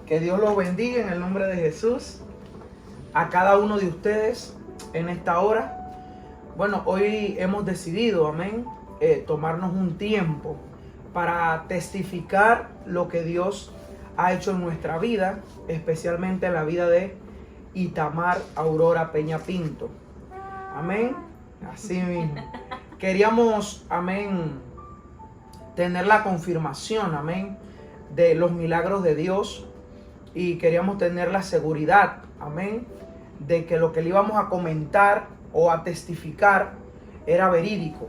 Que Dios los bendiga en el nombre de Jesús. A cada uno de ustedes en esta hora. Bueno, hoy hemos decidido, amén, tomarnos un tiempo para testificar lo que Dios ha hecho en nuestra vida, especialmente en la vida de Itamar Aurora Peña Pinto. Amén. Así mismo. Queríamos, amén, tener la confirmación, amén, de los milagros de Dios, y queríamos tener la seguridad, amén, de que lo que le íbamos a comentar o a testificar era verídico.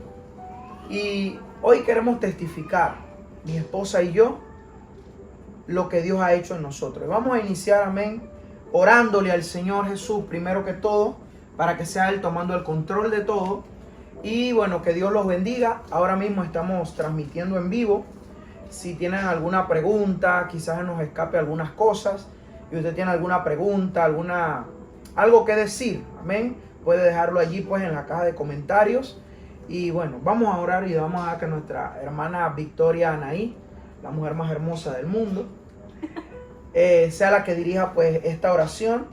Y hoy queremos testificar, mi esposa y yo, lo que Dios ha hecho en nosotros. Vamos a iniciar, amén, orándole al Señor Jesús primero que todo, para que sea Él tomando el control de todo. Y bueno, que Dios los bendiga. Ahora mismo estamos transmitiendo en vivo. Si tienen alguna pregunta, quizás nos escape algunas cosas, y usted tiene alguna pregunta, algo que decir, amén, puede dejarlo allí pues en la caja de comentarios. Y bueno, vamos a orar y vamos a dar que nuestra hermana Victoria Anaí, la mujer más hermosa del mundo, sea la que dirija pues esta oración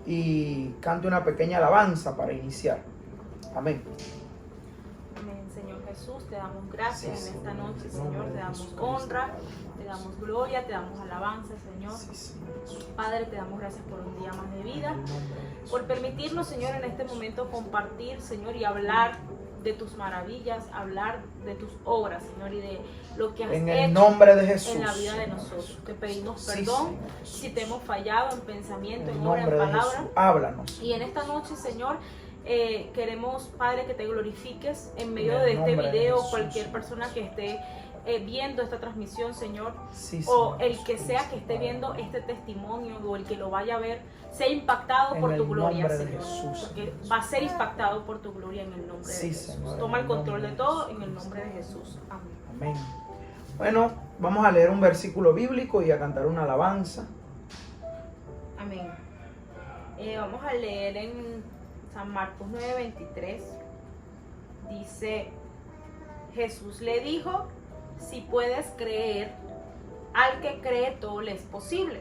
y cante una pequeña alabanza para iniciar. Amén. Señor Jesús, te damos gracias en esta noche, Señor, te damos honra, te damos gloria, te damos alabanza, Señor. Padre, te damos gracias por un día más de vida, por permitirnos, Señor, en este momento compartir, Señor, y hablar de tus maravillas, hablar de tus obras, Señor, y de lo que has en hecho el nombre de Jesús, en la vida de nosotros. Te pedimos perdón si te hemos fallado en pensamiento, en obra, en nombre de palabra. Jesús, háblanos. Y en esta noche, Señor, queremos, Padre, que te glorifiques en medio En el de este nombre de video. Jesús. Cualquier persona que esté viendo esta transmisión, Señor, Sí, o Señor, el que sea que esté viendo este testimonio, o el que lo vaya a ver, sea impactado en por tu el gloria, nombre de Señor, Jesús. porque va a ser impactado por tu gloria en el nombre de Sí, Jesús. Señor, Toma en el el control nombre de de todo Jesús. en el nombre de Jesús. Amén. Amén. Bueno, vamos a leer un versículo bíblico y a cantar una alabanza. Amén. Vamos a leer en San Marcos 9:23. Dice: Jesús le dijo: si puedes creer, al que cree todo le es posible.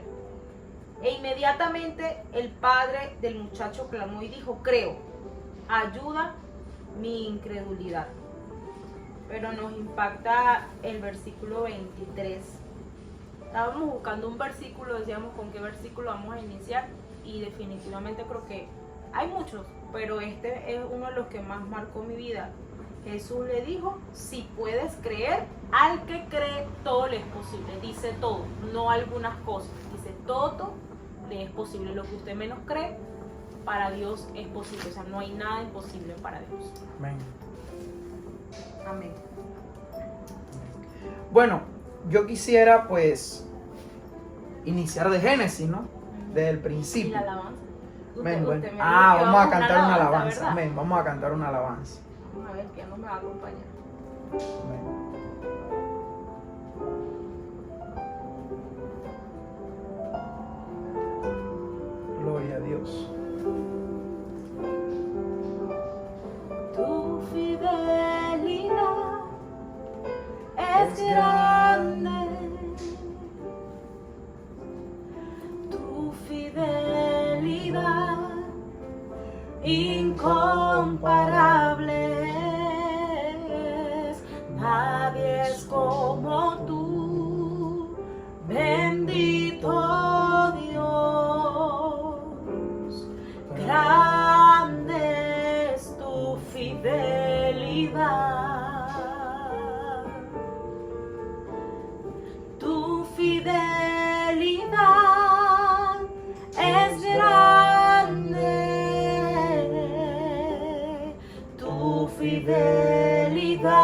E inmediatamente el padre del muchacho clamó y dijo: creo, ayuda mi incredulidad. Pero nos impacta el versículo 23. Estábamos buscando un versículo, decíamos con qué versículo vamos a iniciar, y definitivamente creo que hay muchos, pero este es uno de los que más marcó mi vida. Jesús le dijo: si puedes creer, al que cree todo le es posible. Dice todo, no algunas cosas, dice todo le es posible. Lo que usted menos cree, para Dios es posible. O sea, no hay nada imposible para Dios. Amén. Amén. Bueno, yo quisiera pues iniciar de Génesis, ¿no? Desde el ¿Y principio. la alabanza? Amén, bueno. Usted me dijo que Vamos a cantar una ¿verdad? alabanza. Amén, vamos a cantar una alabanza. Vamos a ver, ¿quién nos va a acompañar? Amén. Gloria a Dios. Tu fidelidad es grande, tu fidelidad incomparable es. Nadie es como tú, bendito Dios. Grande es tu fidelidad, tu fidelidad es grande, tu fidelidad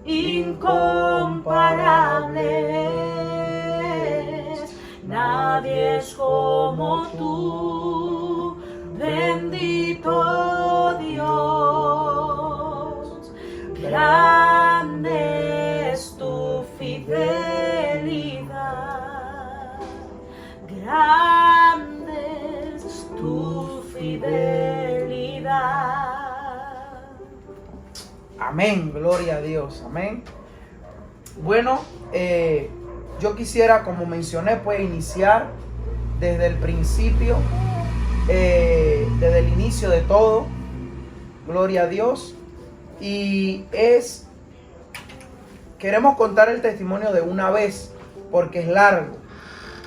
incomparable es. Nadie es como tú, bendito Dios. Grande es tu fidelidad, grande es tu fidelidad. Amén, gloria a Dios, amén. Bueno, yo quisiera, como mencioné, pues iniciar desde el principio, desde el inicio de todo, gloria a Dios, y queremos contar el testimonio de una vez, porque es largo,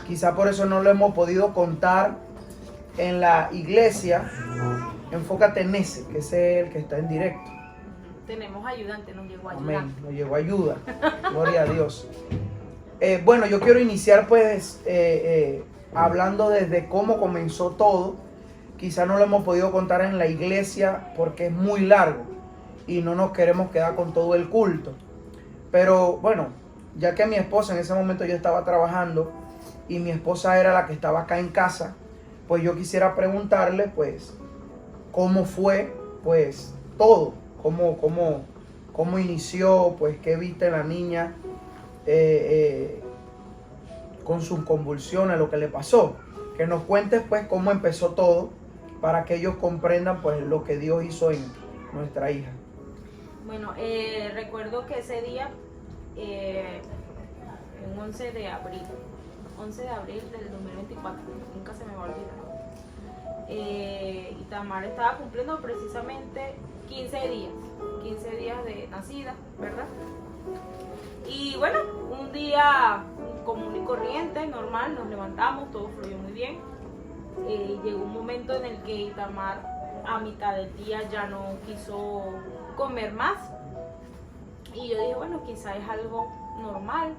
quizá por eso no lo hemos podido contar en la iglesia. Enfócate en ese, que es el que está en directo. Tenemos ayudante, nos llegó ayuda. Amén, nos llegó ayuda, gloria a Dios. Bueno, yo quiero iniciar pues hablando desde cómo comenzó todo. Quizá no lo hemos podido contar en la iglesia porque es muy largo y no nos queremos quedar con todo el culto. Pero bueno, ya que mi esposa en ese momento yo estaba trabajando y mi esposa era la que estaba acá en casa, pues yo quisiera preguntarle pues cómo fue pues todo, cómo inició, pues qué viste la niña con sus convulsiones, lo que le pasó. Que nos cuentes pues cómo empezó todo para que ellos comprendan pues lo que Dios hizo en nuestra hija. Bueno, recuerdo que ese día, en 11 de abril del 2024, nunca se me va a olvidar. Itamar estaba cumpliendo precisamente 15 días de nacida, ¿verdad? Y bueno, un día común y corriente, normal, nos levantamos, todo fluyó muy bien. Llegó un momento en el que Itamar a mitad del día ya no quiso comer más. Y yo dije, bueno, quizá es algo normal.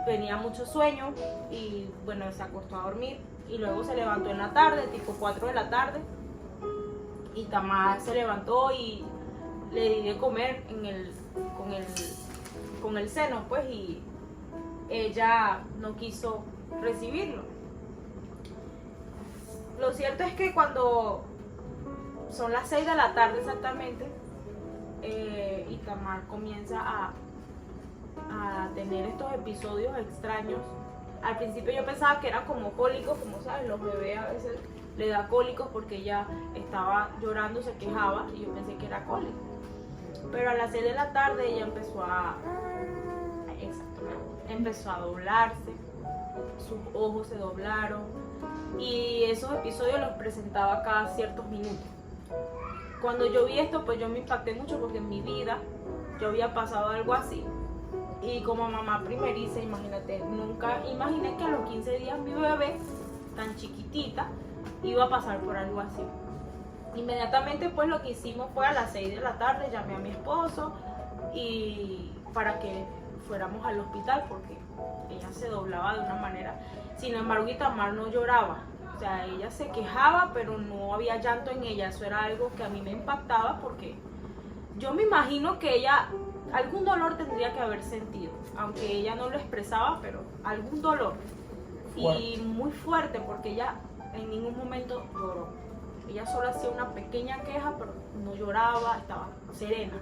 Tenía mucho sueño y bueno, se acostó a dormir. Y luego se levantó en la tarde, tipo 4 de la tarde. Itamar se levantó y le di de comer con el seno, pues, y ella no quiso recibirlo. Lo cierto es que cuando son las 6 de la tarde exactamente, Itamar comienza a tener estos episodios extraños. Al principio yo pensaba que eran como cólicos, como sabes, los bebés a veces le da cólicos porque ella estaba llorando, se quejaba y yo pensé que era cólico. Pero a las 6 de la tarde ella empezó a doblarse, sus ojos se doblaron y esos episodios los presentaba cada ciertos minutos. Cuando yo vi esto, pues yo me impacté mucho porque en mi vida yo había pasado algo así. Y como mamá primeriza, imagínate, nunca imaginé que a los 15 días mi bebé, tan chiquitita, iba a pasar por algo así. Inmediatamente pues lo que hicimos fue a las 6 de la tarde, llamé a mi esposo y para que fuéramos al hospital porque ella se doblaba de una manera. Sin embargo, Itamar no lloraba, o sea, ella se quejaba, pero no había llanto en ella. Eso era algo que a mí me impactaba porque yo me imagino que ella algún dolor tendría que haber sentido, aunque ella no lo expresaba, pero algún dolor. Y muy fuerte porque ella en ningún momento lloró. Ella solo hacía una pequeña queja, pero no lloraba, estaba serena.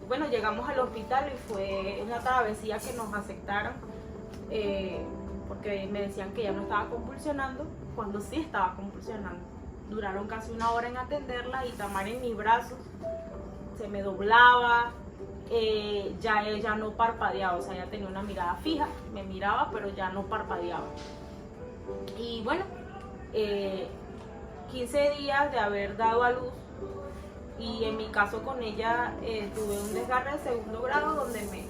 Bueno, llegamos al hospital y fue una travesía que nos aceptaron, porque me decían que ella no estaba convulsionando, cuando sí estaba convulsionando. Duraron casi 1 hora en atenderla y Itamar en mis brazos se me doblaba, ya ella no parpadeaba, o sea, ella tenía una mirada fija, me miraba, pero ya no parpadeaba. Y bueno, 15 días de haber dado a luz, y en mi caso con ella tuve un desgarre de 2.º grado donde me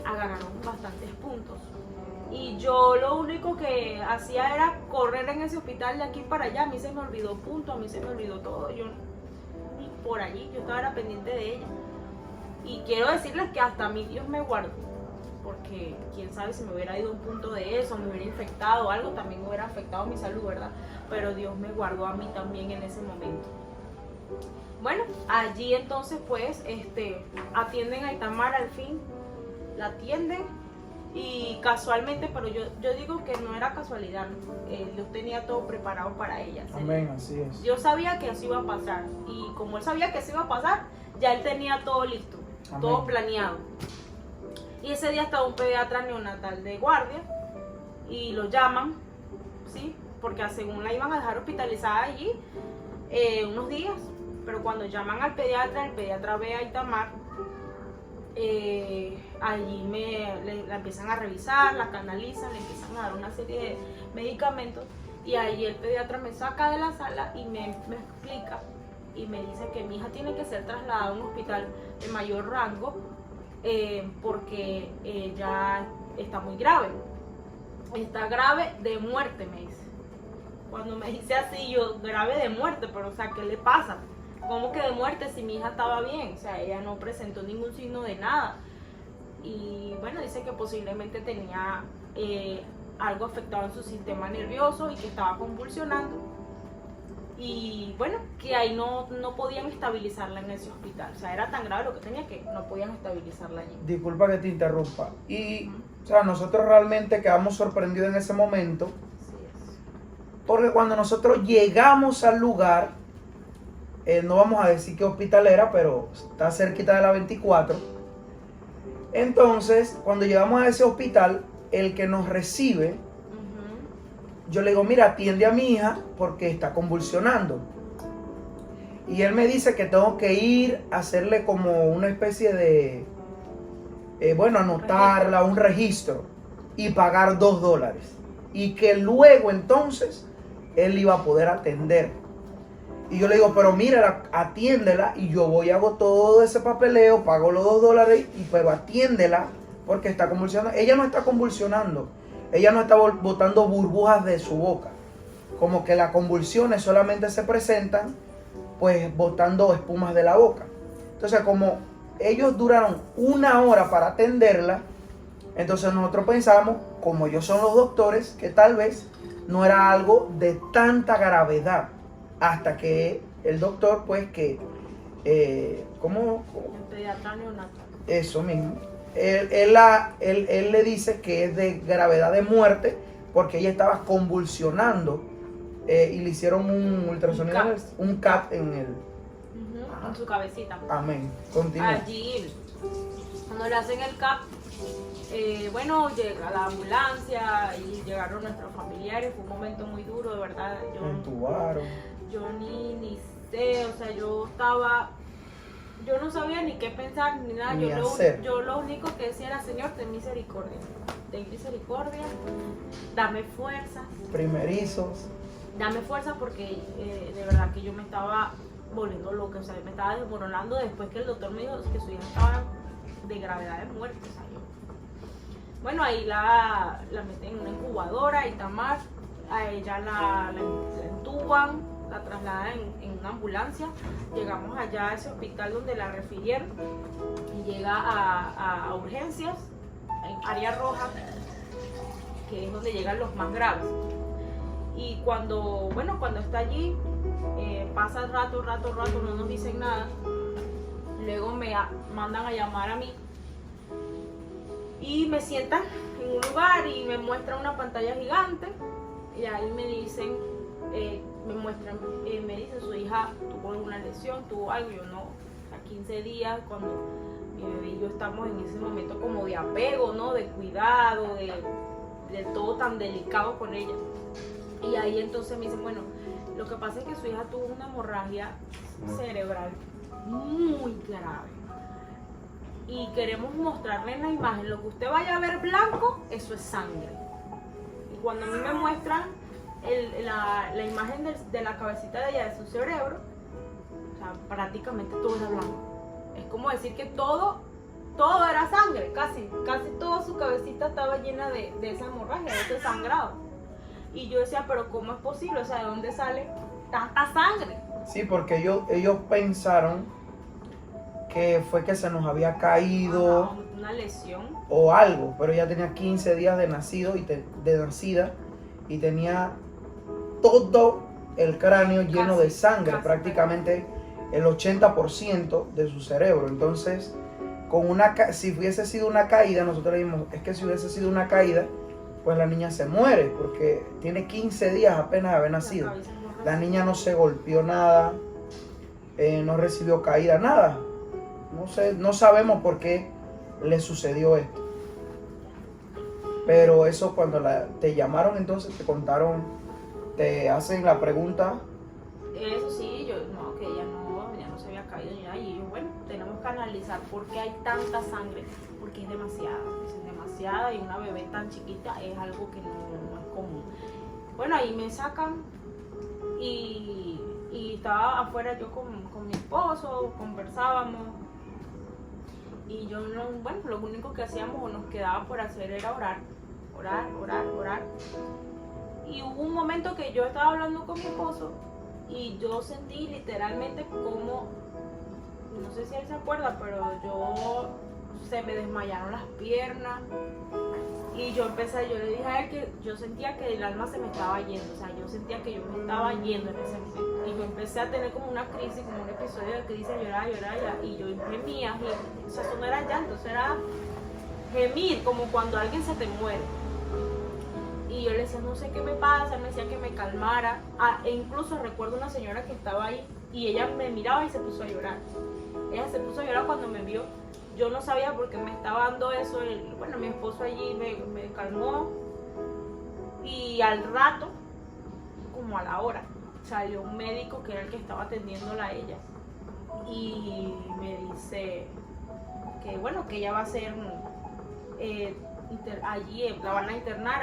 agarraron bastantes puntos. Y yo lo único que hacía era correr en ese hospital de aquí para allá. A mí se me olvidó punto, a mí se me olvidó todo. Yo ni por allí, yo estaba pendiente de ella. Y quiero decirles que hasta a mí Dios me guardó, porque quién sabe si me hubiera ido un punto de eso, me hubiera infectado o algo, también me hubiera afectado mi salud, ¿verdad? Pero Dios me guardó a mí también en ese momento. Bueno, allí entonces pues atienden a Itamar al fin, la atienden y casualmente, pero yo digo que no era casualidad, Dios tenía todo preparado para ella. Amén, así es. Yo sabía que eso iba a pasar y como él sabía que eso iba a pasar, ya él tenía todo listo. Amén. Todo planeado. Y ese día estaba un pediatra neonatal de guardia y lo llaman, ¿sí? Porque según la iban a dejar hospitalizada allí unos días, pero cuando llaman al pediatra, el pediatra ve a Itamar allí la empiezan a revisar, la canalizan, le empiezan a dar una serie de medicamentos y ahí el pediatra me saca de la sala y me explica y me dice que mi hija tiene que ser trasladada a un hospital de mayor rango porque ella está muy grave. Está grave de muerte, me dice. Cuando me dice así, yo, grave de muerte, pero o sea, ¿qué le pasa? ¿Cómo que de muerte si mi hija estaba bien? O sea, ella no presentó ningún signo de nada. Y bueno, dice que posiblemente tenía algo afectado en su sistema nervioso y que estaba convulsionando. Y bueno, que ahí no podían estabilizarla en ese hospital. O sea, era tan grave lo que tenía que no podían estabilizarla allí. Disculpa que te interrumpa. Y, o sea, nosotros realmente quedamos sorprendidos en ese momento. Así es. Porque cuando nosotros llegamos al lugar, no vamos a decir qué hospital era, pero está cerquita de la 24. Entonces, cuando llegamos a ese hospital, el que nos recibe, yo le digo, mira, atiende a mi hija porque está convulsionando. Y él me dice que tengo que ir a hacerle como una especie de, anotarla, un registro y pagar $2. Y que luego entonces él iba a poder atender. Y yo le digo, pero mira, atiéndela y yo voy y hago todo ese papeleo, pago los $2 pero atiéndela porque está convulsionando. Ella no está convulsionando. Ella no está botando burbujas de su boca. Como que las convulsiones solamente se presentan, pues, botando espumas de la boca. Entonces, como ellos duraron 1 hora para atenderla, entonces nosotros pensamos, como ellos son los doctores, que tal vez no era algo de tanta gravedad. Hasta que el doctor, pues, ¿cómo? El pediatra neonatal. Eso mismo. Él le dice que es de gravedad de muerte porque ella estaba convulsionando y le hicieron un ultrasonido, un CAT en en su cabecita. Amén. Continúa. Allí, cuando le hacen el CAP, bueno, llega la ambulancia y llegaron nuestros familiares. Fue un momento muy duro, de verdad. Entubaron. Yo ni sé, o sea, yo no sabía ni qué pensar ni nada. Yo lo único que decía era, Señor, ten misericordia, dame fuerza. Primerizos. Dame fuerza porque de verdad que yo me estaba volviendo loca, o sea, me estaba desmoronando después que el doctor me dijo que su hija estaba de gravedad de muerte. O sea, bueno, ahí la meten en una incubadora y Tamar, a ella la entuban, la trasladan en una ambulancia. Llegamos allá a ese hospital donde la refirieron y llega a urgencias, en área roja, que es donde llegan los más graves. Y cuando está allí, pasa rato, no nos dicen nada. Luego me mandan a llamar a mí y me sientan en un lugar y me muestran una pantalla gigante y ahí me dicen, me dicen su hija tuvo alguna lesión, tuvo algo. Yo no, a 15 días cuando mi bebé y yo estamos en ese momento como de apego, ¿no? De cuidado, de todo tan delicado con ella. Y ahí entonces me dicen, bueno, lo que pasa es que su hija tuvo una hemorragia cerebral muy grave. Y queremos mostrarle en la imagen, lo que usted vaya a ver blanco, eso es sangre. Y cuando a mí me muestran la imagen de la cabecita de ella, de su cerebro, o sea, prácticamente todo era blanco. Es como decir que todo era sangre, casi toda su cabecita estaba llena de esa hemorragia, de ese sangrado. Y yo decía, pero ¿cómo es posible? O sea, ¿de dónde sale tanta sangre? Sí, porque ellos pensaron que fue que se nos había caído una lesión o algo, pero ella tenía 15 días de nacida y tenía todo el cráneo lleno de sangre, prácticamente el 80% de su cerebro. Entonces, si hubiese sido una caída, nosotros le dijimos, es que si hubiese sido una caída, pues la niña se muere, porque tiene 15 días apenas de haber nacido. La niña no se golpeó nada, no recibió caída, nada. No sabemos por qué le sucedió esto. Pero eso cuando te llamaron, entonces te contaron, te hacen la pregunta. Eso sí, que ella no se había caído ni nada. Y yo, bueno, tenemos canalizar por qué hay tanta sangre, porque es demasiada y una bebé tan chiquita es algo que no es común. Bueno, ahí me sacan y estaba afuera yo con mi esposo, conversábamos y yo no, bueno, lo único que hacíamos o nos quedaba por hacer era orar. Y hubo un momento que yo estaba hablando con mi esposo y yo sentí literalmente como, no sé si él se acuerda, pero se me desmayaron las piernas y yo le dije a él que yo sentía que el alma se me estaba yendo, o sea, yo sentía que yo me estaba yendo en ese momento y yo empecé a tener como una crisis, como un episodio de crisis, llorar y yo gemía, o sea, eso no era llanto, eso era gemir, como cuando alguien se te muere. Y yo le decía, no sé qué me pasa, me decía que me calmara. E incluso recuerdo una señora que estaba ahí y ella me miraba y se puso a llorar. Ella se puso a llorar cuando me vio. Yo no sabía por qué me estaba dando eso. Bueno, mi esposo allí me calmó. Y al rato, como a la hora, salió un médico que era el que estaba atendiéndola a ella. Y me dice que bueno, que ella va a ser... allí la van a internar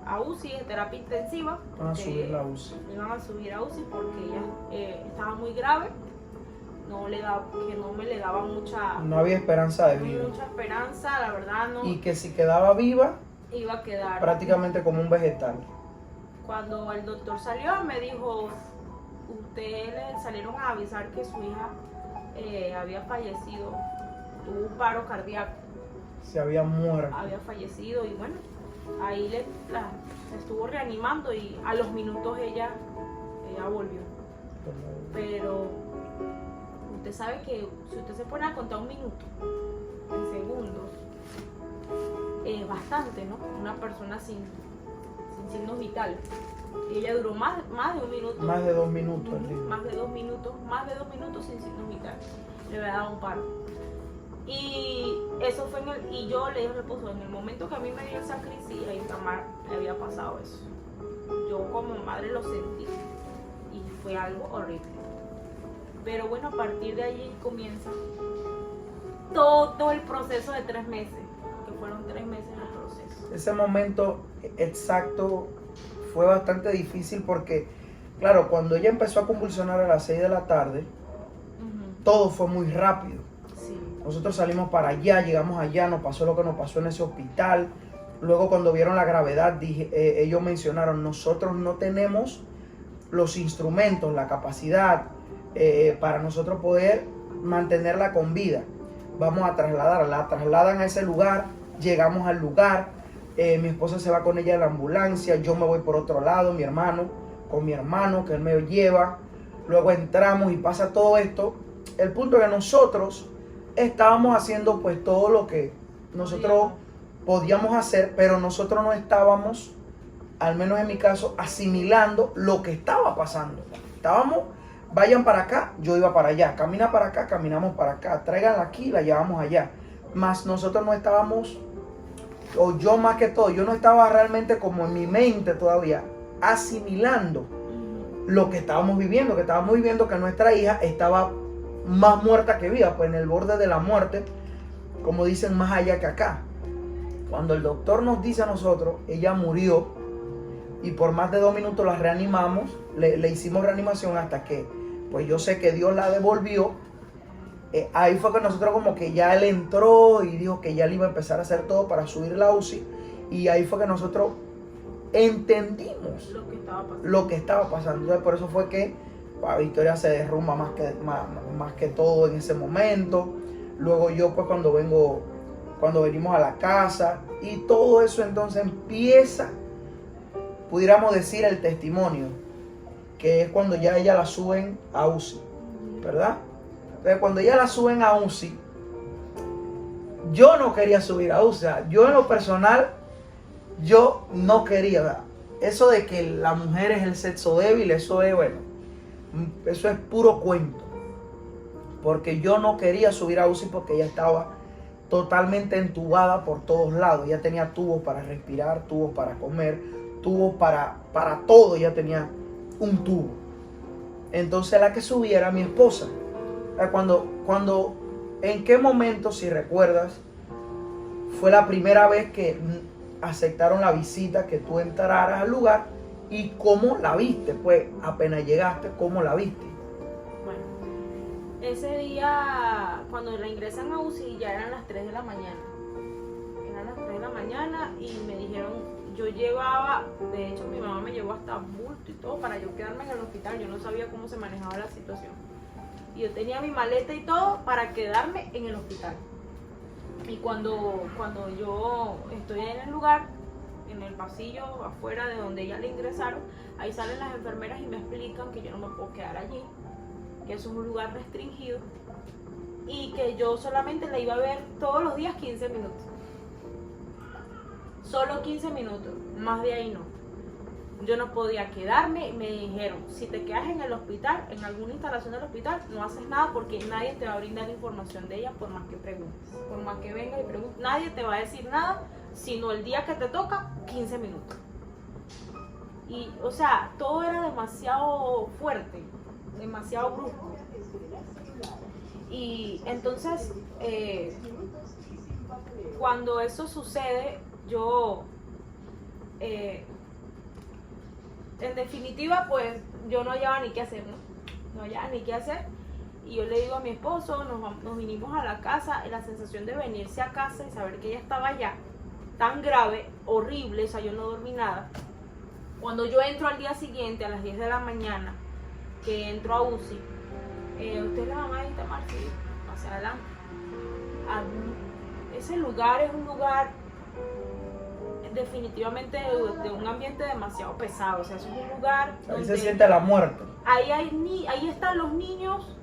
a UCI, en terapia intensiva. Van a subir la UCI. Iban a subir a UCI porque ella estaba muy grave, que no me le daba mucha... No había esperanza de vida. Mucha esperanza, la verdad no. Y que si quedaba viva, iba a quedar prácticamente como un vegetal. Cuando el doctor salió me dijo, usted le salieron a avisar que su hija había fallecido, tuvo un paro cardíaco. Se había muerto. Había fallecido y bueno, ahí la estuvo reanimando y a los minutos ella volvió. Pero usted sabe que si usted se pone a contar un minuto en segundos, es bastante, ¿no? Una persona sin signos vitales. Y ella duró más de un minuto. Más de 2 minutos. Más de 2 minutos sin signos vitales. Le había dado un paro. Y eso fue y yo le dije a mi esposo, en el momento que a mí me dio esa crisis, a Itamar le había pasado eso. Yo como madre lo sentí y fue algo horrible. Pero bueno, a partir de allí comienza todo el proceso de 3 meses, que fueron 3 meses el proceso. Ese momento exacto fue bastante difícil porque, claro, cuando ella empezó a convulsionar a las 6 de la tarde, todo fue muy rápido. Nosotros salimos para allá, llegamos allá, nos pasó lo que nos pasó en ese hospital. Luego cuando vieron la gravedad, ellos mencionaron, nosotros no tenemos los instrumentos, la capacidad para nosotros poder mantenerla con vida. Vamos a trasladarla, la trasladan a ese lugar, llegamos al lugar, mi esposa se va con ella en la ambulancia, yo me voy por otro lado, con mi hermano, que él me lleva. Luego entramos y pasa todo esto. El punto es que nosotros estábamos haciendo pues todo lo que nosotros podíamos hacer, pero nosotros no estábamos, al menos en mi caso, asimilando lo que estaba pasando. Estábamos, vayan para acá, yo iba para allá, camina para acá, caminamos para acá, tráiganla aquí, la llevamos allá. Mas nosotros no estábamos, o yo más que todo, yo no estaba realmente como en mi mente todavía asimilando lo que estábamos viviendo, que nuestra hija estaba más muerta que viva, pues en el borde de la muerte, como dicen, más allá que acá. Cuando el doctor nos dice a nosotros, ella murió, y por más de 2 minutos la reanimamos, le hicimos reanimación hasta que, pues yo sé que Dios la devolvió. Ahí fue que nosotros como que ya él entró y dijo que ya le iba a empezar a hacer todo para subir la UCI, y ahí fue que nosotros entendimos lo que estaba pasando. Entonces, por eso fue que Victoria se derrumba más que todo en ese momento. Luego yo pues cuando venimos a la casa y todo eso, entonces empieza, pudiéramos decir, el testimonio, que es cuando ya ella la suben a UCI, ¿verdad? Entonces cuando ya la suben a UCI, yo no quería subir a UCI. O sea, yo en lo personal, yo no quería, ¿verdad? Eso de que la mujer es el sexo débil, eso es, bueno, eso es puro cuento. Porque yo no quería subir a UCI porque ella estaba totalmente entubada por todos lados. Ella tenía tubos para respirar, tubos para comer, tubos para todo. Ella tenía un tubo. Entonces la que subía era mi esposa. Cuando ¿En qué momento, si recuerdas, fue la primera vez que aceptaron la visita, que tú entraras al lugar? ¿Y cómo la viste? Pues apenas llegaste, ¿cómo la viste? Bueno, ese día, cuando la ingresan a UCI, ya eran las 3 de la mañana. Eran las 3 de la mañana y me dijeron, yo llevaba, de hecho mi mamá me llevó hasta bulto y todo para yo quedarme en el hospital. Yo no sabía cómo se manejaba la situación. Y yo tenía mi maleta y todo para quedarme en el hospital. Y cuando yo estoy en el lugar, en el pasillo afuera de donde ella le ingresaron, ahí salen las enfermeras y me explican que yo no me puedo quedar allí, que eso es un lugar restringido y que yo solamente la iba a ver todos los días 15 minutos. Solo 15 minutos, más de ahí no. Yo no podía quedarme y me dijeron, si te quedas en el hospital, en alguna instalación del hospital, no haces nada porque nadie te va a brindar información de ella por más que preguntes. Por más que vengas y preguntes, nadie te va a decir nada, sino el día que te toca, 15 minutos. Y, o sea, todo era demasiado fuerte, demasiado brusco. Y entonces, cuando eso sucede, yo... en definitiva, pues yo no hallaba ni qué hacer, ¿no? No hallaba ni qué hacer. Y yo le digo a mi esposo, nos vinimos a la casa, y la sensación de venirse a casa y saber que ella estaba allá, tan grave, horrible, o sea, yo no dormí nada. Cuando yo entro al día siguiente, a las 10 de la mañana, que entro a UCI, usted es la mamá de Itamar, sí, hacia adelante. Ese lugar es un lugar definitivamente de un ambiente demasiado pesado, o sea, es un lugar Ahí donde se siente la muerte. ahí están los niños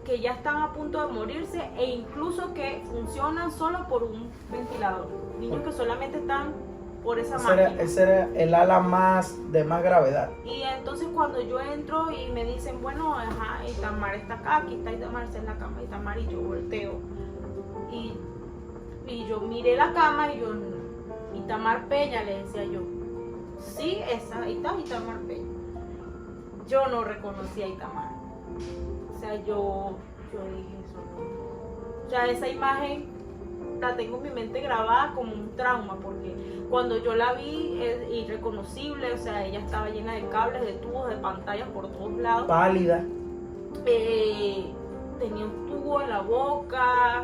que ya están a punto de morirse e incluso que funcionan solo por un ventilador, niños que solamente están por esa máquina. Ese era el ala de más gravedad. Y entonces cuando yo entro y me dicen, bueno, ajá, Itamar está acá, aquí está Itamar, está en la cama Itamar, y yo volteo y yo miré la cama y yo, Itamar Peña, le decía yo. Sí, ahí está Itamar Peña. Yo no reconocí a Itamar. O sea, yo dije eso no. O sea, esa imagen la tengo en mi mente grabada como un trauma, porque cuando yo la vi es irreconocible, o sea, ella estaba llena de cables, de tubos, de pantallas por todos lados. Pálida. Tenía un tubo en la boca,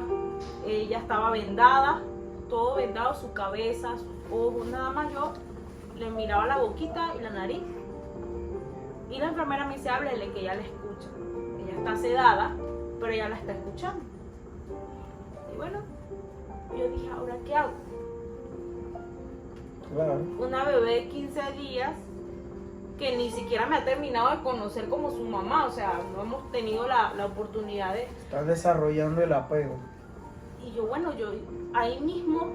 ella estaba vendada, todo vendado, su cabeza, sus ojos, nada más. Yo le miraba la boquita y la nariz. Y la enfermera me dice, háblele que ella la escucha. Ella está sedada, pero ella la está escuchando. Y bueno, yo dije, ¿ahora qué hago? Claro. Una bebé de 15 días que ni siquiera me ha terminado de conocer como su mamá. O sea, no hemos tenido la oportunidad de... Estás desarrollando el apego. Y yo, bueno, ahí mismo,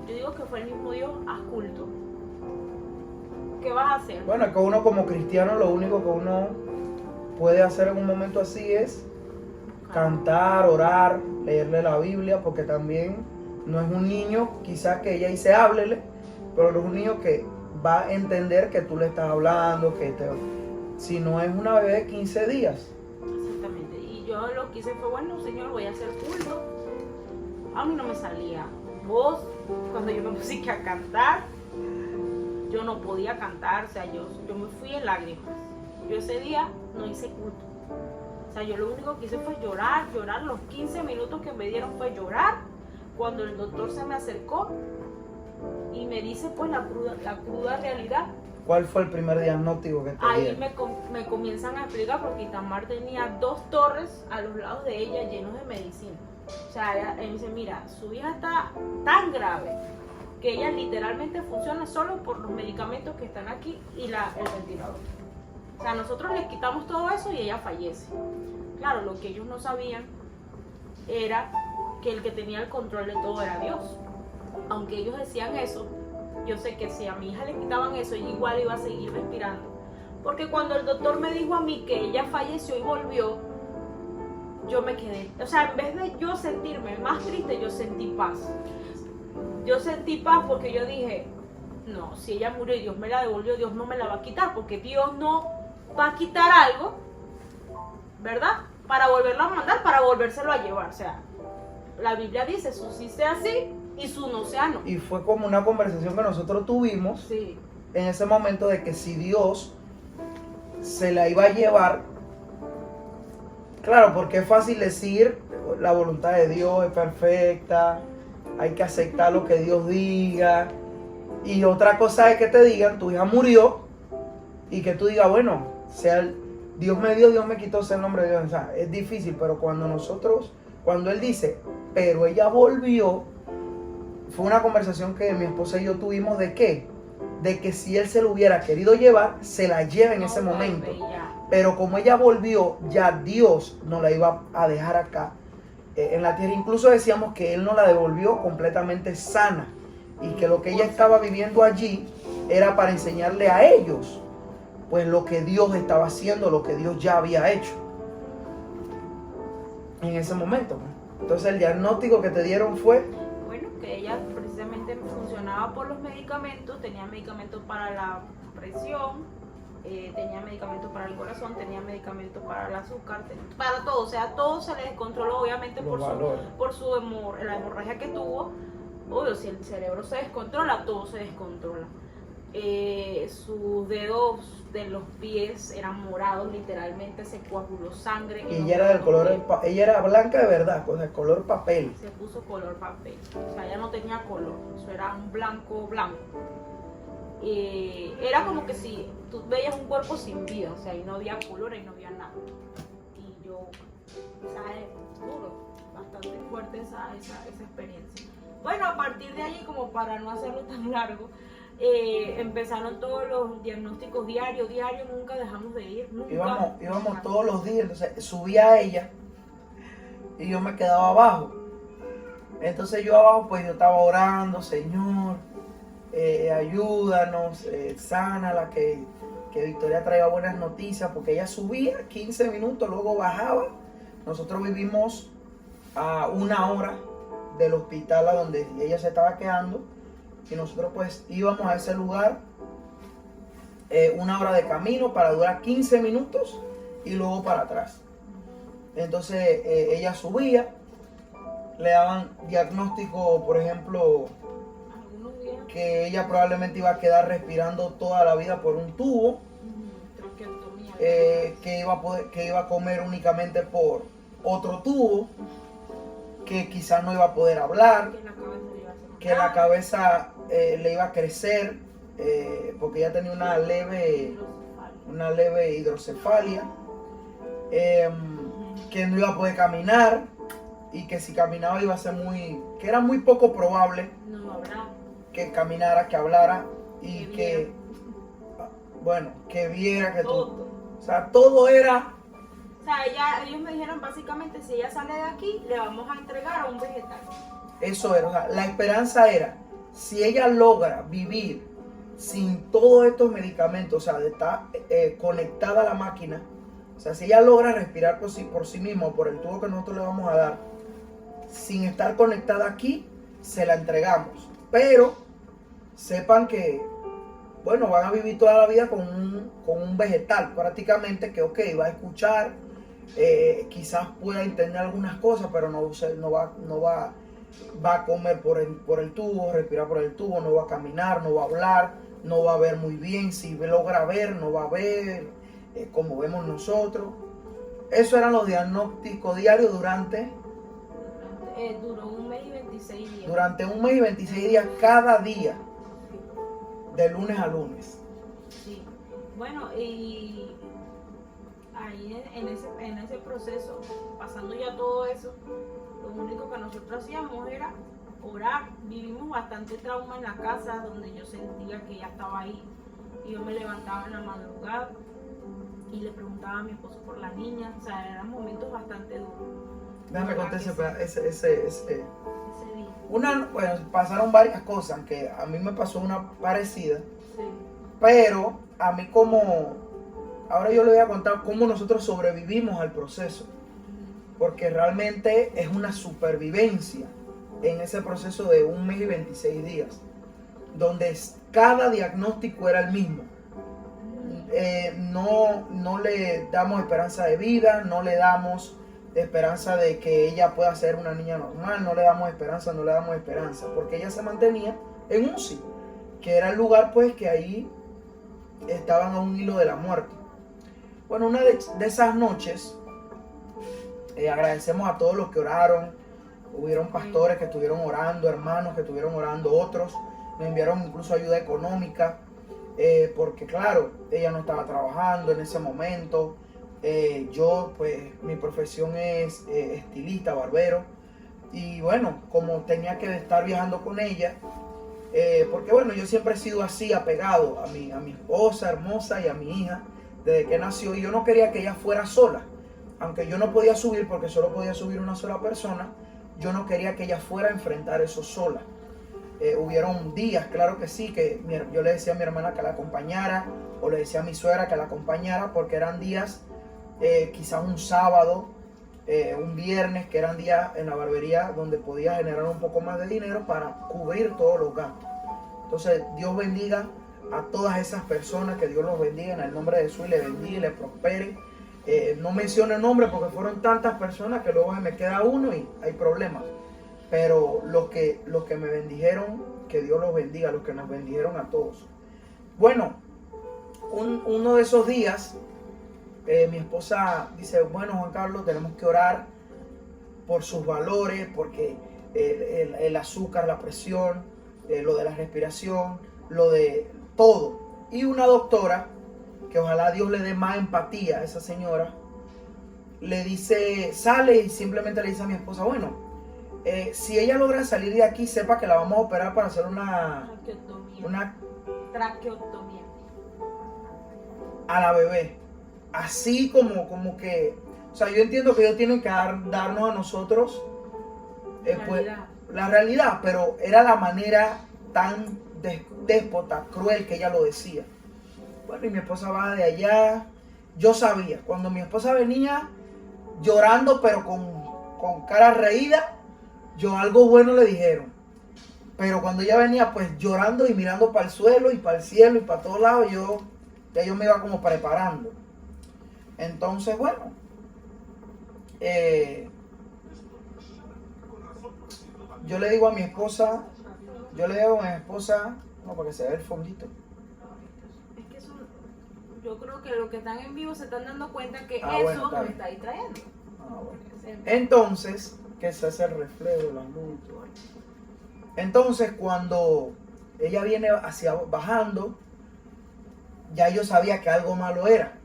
yo digo que fue el mismo Dios, haz culto. ¿Qué vas a hacer? Bueno, es que uno como cristiano lo único que uno puede hacer en un momento así es cantar, orar, leerle la Biblia, porque también no es un niño, quizás que ella dice háblele, pero no es un niño que va a entender que tú le estás hablando, si no es una bebé de 15 días. Exactamente. Y yo lo que hice fue, bueno, Señor, voy a hacer culto. A mí no me salía voz. Cuando yo me puse a cantar, yo no podía cantar, o sea, yo me fui en lágrimas. Yo ese día no hice culto. O sea, yo lo único que hice fue llorar. Los 15 minutos que me dieron fue llorar. Cuando el doctor se me acercó y me dice pues la cruda realidad. ¿Cuál fue el primer diagnóstico que te Ahí dieron? me comienzan a explicar, porque Itamar tenía 2 torres a los lados de ella llenos de medicina. O sea, él me dice, mira, su hija está tan grave que ella literalmente funciona solo por los medicamentos que están aquí y el ventilador. O sea, nosotros les quitamos todo eso y ella fallece. Claro, lo que ellos no sabían era que el que tenía el control de todo era Dios. Aunque ellos decían eso, yo sé que si a mi hija le quitaban eso, ella igual iba a seguir respirando. Porque cuando el doctor me dijo a mí que ella falleció y volvió, yo me quedé. O sea, en vez de yo sentirme más triste, yo sentí paz. Yo sentí paz porque yo dije, no, si ella murió y Dios me la devolvió, Dios no me la va a quitar, porque Dios no va a quitar algo, ¿verdad? Para volverlo a mandar, para volvérselo a llevar. O sea, la Biblia dice, su sí sea sí y su no sea no. Y fue como una conversación que nosotros tuvimos Sí. en ese momento de que si Dios se la iba a llevar, claro, porque es fácil decir, la voluntad de Dios es perfecta, hay que aceptar lo que Dios diga, y otra cosa es que te digan, tu hija murió, y que tú digas, bueno, Dios me dio, Dios me quitó, sea el nombre de Dios. O sea, es difícil, pero cuando Él dice, pero ella volvió, fue una conversación que mi esposa y yo tuvimos de qué, de que si Él se lo hubiera querido llevar, se la lleva en ese momento. Pero como ella volvió, ya Dios no la iba a dejar acá en la tierra. Incluso decíamos que Él no la devolvió completamente sana y que lo que ella estaba viviendo allí era para enseñarle a ellos pues lo que Dios estaba haciendo, lo que Dios ya había hecho en ese momento. Entonces el diagnóstico que te dieron fue... Bueno, que ella precisamente funcionaba por los medicamentos, tenía medicamentos para la presión, tenía medicamentos para el corazón, tenía medicamentos para el azúcar, para todo, o sea, todo se le descontroló, obviamente por la hemorragia que tuvo. Obvio, si el cerebro se descontrola, todo se descontrola. Sus dedos de los pies eran morados, literalmente se coaguló sangre. Y ella era del color, ella era blanca de verdad, con el color papel. Se puso color papel, o sea, ella no tenía color, eso era un blanco. Era como que si tú veías un cuerpo sin vida, o sea, ahí no había color, ahí no había nada. Y yo, o sea, es duro, bastante fuerte esa experiencia. Bueno, a partir de allí, como para no hacerlo tan largo, empezaron todos los diagnósticos diarios, nunca dejamos de ir, nunca. Íbamos todos los días, entonces subía a ella y yo me quedaba abajo. Entonces yo abajo pues yo estaba orando, Señor, ayúdanos, sánala, que Victoria traiga buenas noticias, porque ella subía 15 minutos, luego bajaba. Nosotros vivimos a 1 hora del hospital a donde ella se estaba quedando, y nosotros pues íbamos a ese lugar 1 hora de camino para durar 15 minutos y luego para atrás. Entonces ella subía, le daban diagnóstico, por ejemplo, que ella probablemente iba a quedar respirando toda la vida por un tubo, que iba a comer únicamente por otro tubo, que quizás no iba a poder hablar, que la cabeza le iba a crecer, porque ella tenía una leve hidrocefalia, que no iba a poder caminar, y que si caminaba iba a ser que era muy poco probable que caminara, que hablara, y que viera, que todo. O sea, todo era... O sea, ellos me dijeron básicamente, si ella sale de aquí, le vamos a entregar a un vegetal. Eso era, o sea, la esperanza era, si ella logra vivir sin todos estos medicamentos, o sea, de estar conectada a la máquina, o sea, si ella logra respirar por sí misma, o por el tubo que nosotros le vamos a dar, sin estar conectada aquí, se la entregamos. Pero sepan que, bueno, van a vivir toda la vida con un vegetal, prácticamente, que va a escuchar, quizás pueda entender algunas cosas, pero no va a comer por el tubo, respirar por el tubo, no va a caminar, no va a hablar, no va a ver muy bien. Si logra ver, no va a ver como vemos nosotros. Esos eran los diagnósticos diarios durante 1 mes y 26 días. Durante 1 mes y 26 días cada día, de lunes a lunes. Sí. Bueno, y ahí en ese proceso, pasando ya todo eso, lo único que nosotros hacíamos era orar. Vivimos bastante trauma en la casa, donde yo sentía que ella estaba ahí, y yo me levantaba en la madrugada y le preguntaba a mi esposo por la niña. O sea, eran momentos bastante duros. Déjame contar ese día. Bueno, pasaron varias cosas, que a mí me pasó una parecida, Sí. pero a mí ahora yo le voy a contar cómo nosotros sobrevivimos al proceso, porque realmente es una supervivencia en ese proceso de 1 mes y 26 días, donde cada diagnóstico era el mismo. No le damos esperanza de vida, no le damos esperanza de que ella pueda ser una niña normal, no le damos esperanza, porque ella se mantenía en UCI, que era el lugar pues que ahí estaban a un hilo de la muerte. Bueno, una de esas noches, agradecemos a todos los que oraron. Hubieron pastores que estuvieron orando, hermanos que estuvieron orando, otros nos enviaron incluso ayuda económica, porque claro, ella no estaba trabajando en ese momento. Yo, pues, mi profesión es estilista, barbero, y bueno, como tenía que estar viajando con ella, porque bueno, yo siempre he sido así, apegado a mi esposa hermosa y a mi hija, desde que nació, y yo no quería que ella fuera sola, aunque yo no podía subir, porque solo podía subir una sola persona. Yo no quería que ella fuera a enfrentar eso sola. Hubieron días, claro que sí, que yo le decía a mi hermana que la acompañara, o le decía a mi suegra que la acompañara, porque eran días, quizás un sábado, un viernes, que eran días en la barbería donde podía generar un poco más de dinero para cubrir todos los gastos. Entonces, Dios bendiga a todas esas personas, que Dios los bendiga en el nombre de Jesús, y le bendiga y le prospere. No menciono el nombre porque fueron tantas personas que luego se me queda uno y hay problemas. Pero los que me bendijeron, que Dios los bendiga, los que nos bendijeron a todos. Bueno, uno de esos días, mi esposa dice, bueno, Juan Carlos, tenemos que orar por sus valores, porque el azúcar, la presión, lo de la respiración, lo de todo. Y una doctora, que ojalá Dios le dé más empatía a esa señora, le dice, sale y simplemente le dice a mi esposa, bueno, si ella logra salir de aquí, sepa que la vamos a operar para hacer una traqueotomía a la bebé. Así como que, o sea, yo entiendo que ellos tienen que darnos a nosotros pues, la realidad, pero era la manera tan déspota, cruel que ella lo decía. Bueno, y mi esposa va de allá. Yo sabía, cuando mi esposa venía llorando, pero con cara reída, yo algo bueno le dijeron. Pero cuando ella venía pues llorando y mirando para el suelo y para el cielo y para todos lados, ya yo me iba como preparando. Entonces, bueno, yo le digo a mi esposa, no, para que se vea el fondito. Yo creo que los que están en vivo se están dando cuenta que bueno, eso me está distrayendo. Bueno. Entonces, que se hace el reflejo de la luz. Entonces, cuando ella viene bajando, ya yo sabía que algo malo era.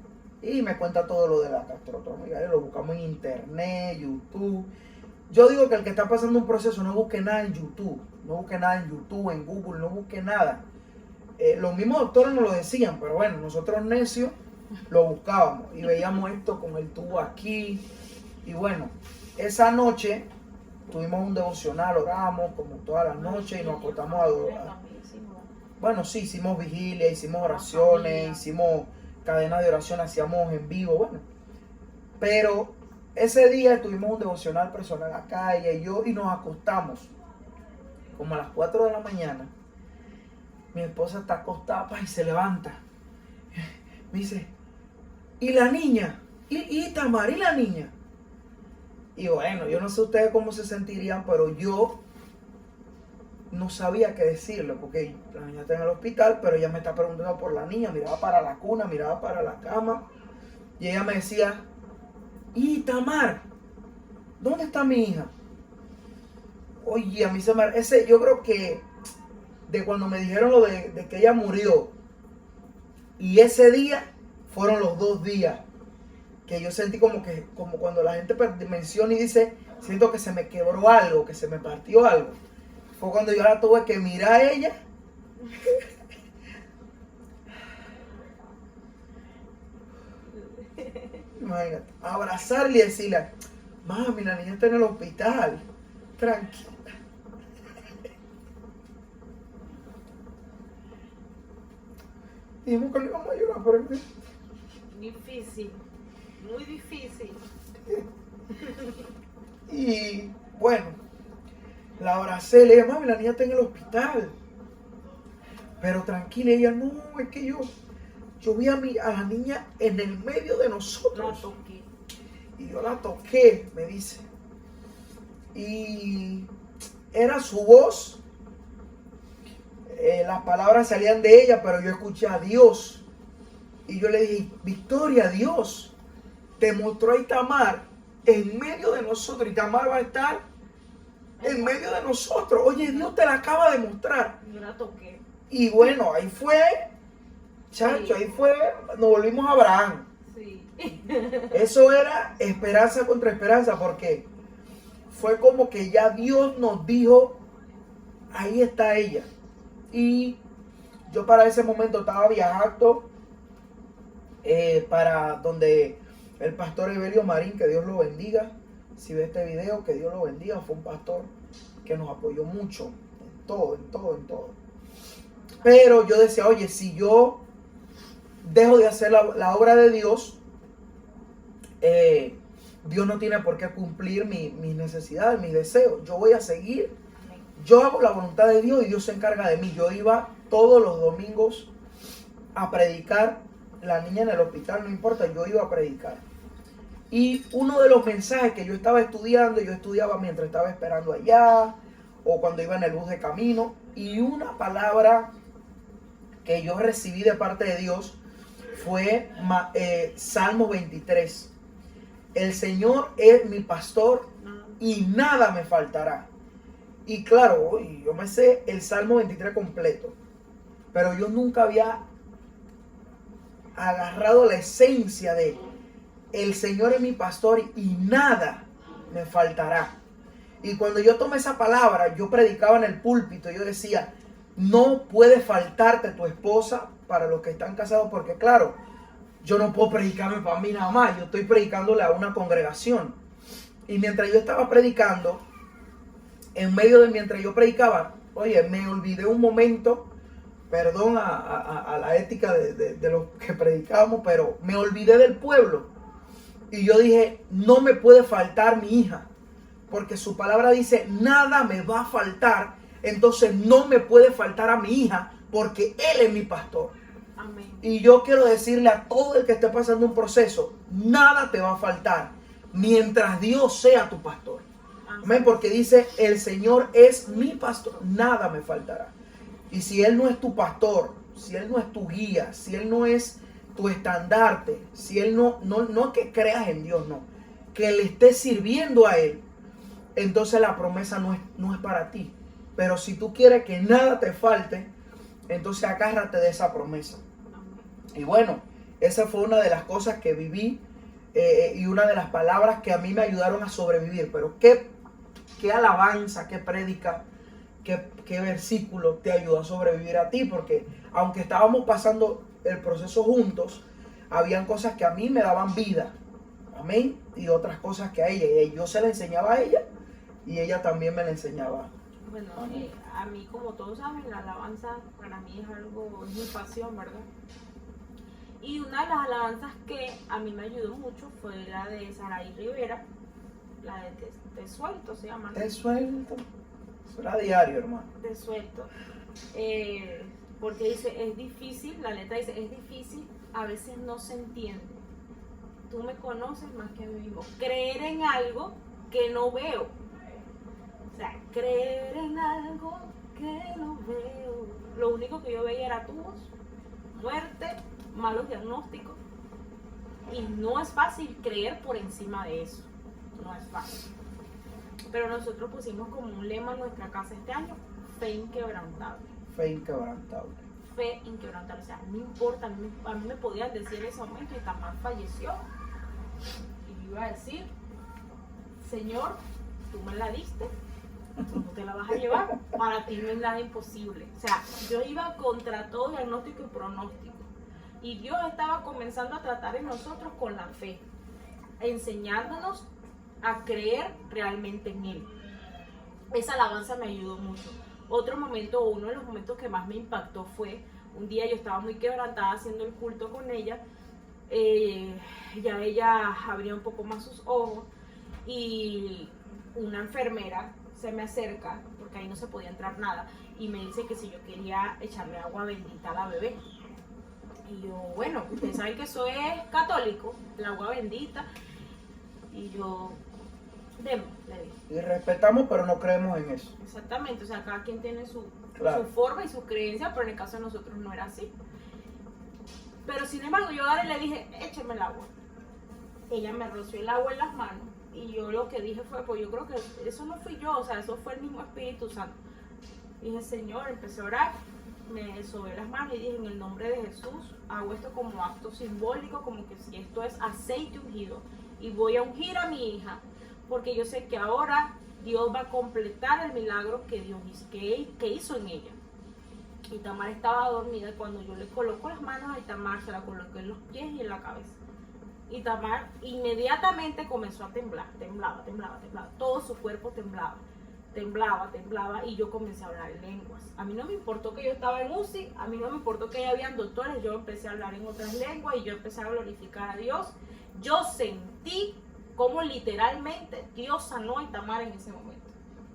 Y me cuenta todo lo de la gastrotomía. Lo buscamos en internet, YouTube. Yo digo que el que está pasando un proceso no busque nada en YouTube. No busque nada en YouTube, en Google, no busque nada. Los mismos doctores nos lo decían, pero bueno, nosotros necios lo buscábamos y veíamos esto con el tubo aquí. Y bueno, esa noche tuvimos un devocional, oramos como todas las noches y nos acostamos a adorar. Bueno, sí, hicimos vigilia, hicimos oraciones, hicimos cadenas de oración, hacíamos en vivo, bueno. Pero ese día tuvimos un devocional personal acá, ella y yo, y nos acostamos como a las 4 de la mañana. Mi esposa está acostada y se levanta. Me dice, ¿y la niña? ¿Y Tamar? ¿Y la niña? Y bueno, yo no sé ustedes cómo se sentirían, pero yo no sabía qué decirle, porque la niña está en el hospital, pero ella me está preguntando por la niña. Miraba para la cuna, miraba para la cama, y ella me decía, ¿y Tamar? ¿Dónde está mi hija? Oye, a mí yo creo que de cuando me dijeron lo de que ella murió, y ese día fueron los 2 días que yo sentí como cuando la gente menciona y dice, siento que se me quebró algo, que se me partió algo. Fue cuando yo la tuve que mirar a ella. Imagínate, abrazarle y decirle, mami, la niña está en el hospital, tranquila. Dijimos que le íbamos a llorar, pero difícil, muy difícil. Y bueno, la abracé, le dije, mami, la niña está en el hospital. Pero tranquila, ella, no, es que yo vi a la niña en el medio de nosotros. No toqué. Y yo la toqué, me dice. Y era su voz. Las palabras salían de ella, pero yo escuché a Dios. Y yo le dije, Victoria, Dios te mostró a Itamar en medio de nosotros. Itamar va a estar en medio de nosotros. Oye, Dios te la acaba de mostrar. Yo la toqué. Y bueno, ahí fue, chacho, Sí. ahí fue, nos volvimos a Abraham. Sí. Eso era esperanza contra esperanza, porque fue como que ya Dios nos dijo, ahí está ella. Y yo para ese momento estaba viajando para donde el pastor Evelio Marín, que Dios lo bendiga. Si ve este video, que Dios lo bendiga. Fue un pastor que nos apoyó mucho en todo, en todo, en todo. Pero yo decía, oye, si yo dejo de hacer la obra de Dios, Dios no tiene por qué cumplir mis necesidades, mis deseos. Yo voy a seguir. Yo hago la voluntad de Dios y Dios se encarga de mí. Yo iba todos los domingos a predicar. La niña en el hospital, no importa, yo iba a predicar. Y uno de los mensajes que yo estaba estudiando, yo estudiaba mientras estaba esperando allá, o cuando iba en el bus de camino, y una palabra que yo recibí de parte de Dios fue Salmo 23. El Señor es mi pastor y nada me faltará. Y claro, yo me sé el Salmo 23 completo, pero yo nunca había agarrado la esencia de el Señor es mi pastor y nada me faltará. Y cuando yo tomé esa palabra, yo predicaba en el púlpito, yo decía, no puede faltarte tu esposa para los que están casados, porque claro, yo no puedo predicarme para mí nada más, yo estoy predicándole a una congregación. Y mientras yo estaba predicando, mientras yo predicaba, oye, me olvidé un momento, perdón a la ética de los que predicamos, pero me olvidé del pueblo. Y yo dije, no me puede faltar mi hija, porque su palabra dice, nada me va a faltar, entonces no me puede faltar a mi hija, porque él es mi pastor. Amén. Y yo quiero decirle a todo el que esté pasando un proceso, nada te va a faltar, mientras Dios sea tu pastor. Amén, porque dice, el Señor es mi pastor, nada me faltará. Y si Él no es tu pastor, si Él no es tu guía, si Él no es tu estandarte, si Él no que creas en Dios, no, que le estés sirviendo a Él, entonces la promesa no es para ti. Pero si tú quieres que nada te falte, entonces agárrate de esa promesa. Y bueno, esa fue una de las cosas que viví y una de las palabras que a mí me ayudaron a sobrevivir. Pero qué alabanza, qué prédica, qué versículo te ayudó a sobrevivir a ti, porque aunque estábamos pasando el proceso juntos, habían cosas que a mí me daban vida, amén, y otras cosas que a ella, y yo se la enseñaba a ella, y ella también me la enseñaba. Bueno, a mí, como todos saben, la alabanza para mí es mi pasión, ¿verdad? Y una de las alabanzas que a mí me ayudó mucho fue la de Saray Rivera, la de Te Suelto se llama, ¿no? Te suelto. Eso era diario, hermano. Te Suelto. Porque dice, es difícil, la letra dice, es difícil, a veces no se entiende. Tú me conoces más que a mí mismo. Creer en algo que no veo. O sea, creer en algo que no veo. Lo único que yo veía era tubos, muerte, malos diagnósticos. Y no es fácil creer por encima de eso. No es fácil. Pero nosotros pusimos como un lema en nuestra casa este año, fe inquebrantable. Fe inquebrantable. Fe inquebrantable. O sea, no importa, a mí me podían decir en ese momento y Tamar falleció. Y yo iba a decir, Señor, tú me la diste, tú no te la vas a llevar, para ti no es nada imposible. O sea, yo iba contra todo diagnóstico y pronóstico. Y Dios estaba comenzando a tratar en nosotros con la fe, enseñándonos a creer realmente en Él. Esa alabanza me ayudó mucho. Otro momento, uno de los momentos que más me impactó fue, un día yo estaba muy quebrantada haciendo el culto con ella, ya ella abría un poco más sus ojos y una enfermera se me acerca, porque ahí no se podía entrar nada, y me dice que si yo quería echarle agua bendita a la bebé. Y yo, bueno, ustedes saben que eso es católico, el agua bendita. Y yo, demos, le dije. Y respetamos, pero no creemos en eso. Exactamente, o sea, cada quien tiene su forma y su creencia, pero en el caso de nosotros no era así. Pero sin embargo, yo agarré y le dije, écheme el agua. Ella me roció el agua en las manos y yo lo que dije fue, pues yo creo que eso no fui yo, o sea, eso fue el mismo Espíritu Santo. Dije, Señor, empecé a orar, me sobé las manos y dije, en el nombre de Jesús, hago esto como acto simbólico, como que si esto es aceite ungido y voy a ungir a mi hija, porque yo sé que ahora Dios va a completar el milagro que Dios hizo, que hizo en ella. Y Tamar estaba dormida y cuando yo le coloco las manos a Tamar, se la coloqué en los pies y en la cabeza. Y Tamar inmediatamente comenzó a temblar, temblaba, todo su cuerpo temblaba, y yo comencé a hablar en lenguas. A mí no me importó que yo estaba en UCI, a mí no me importó que ya habían doctores, yo empecé a hablar en otras lenguas y yo empecé a glorificar a Dios. Yo sentí como literalmente Dios sanó a Tamar en ese momento.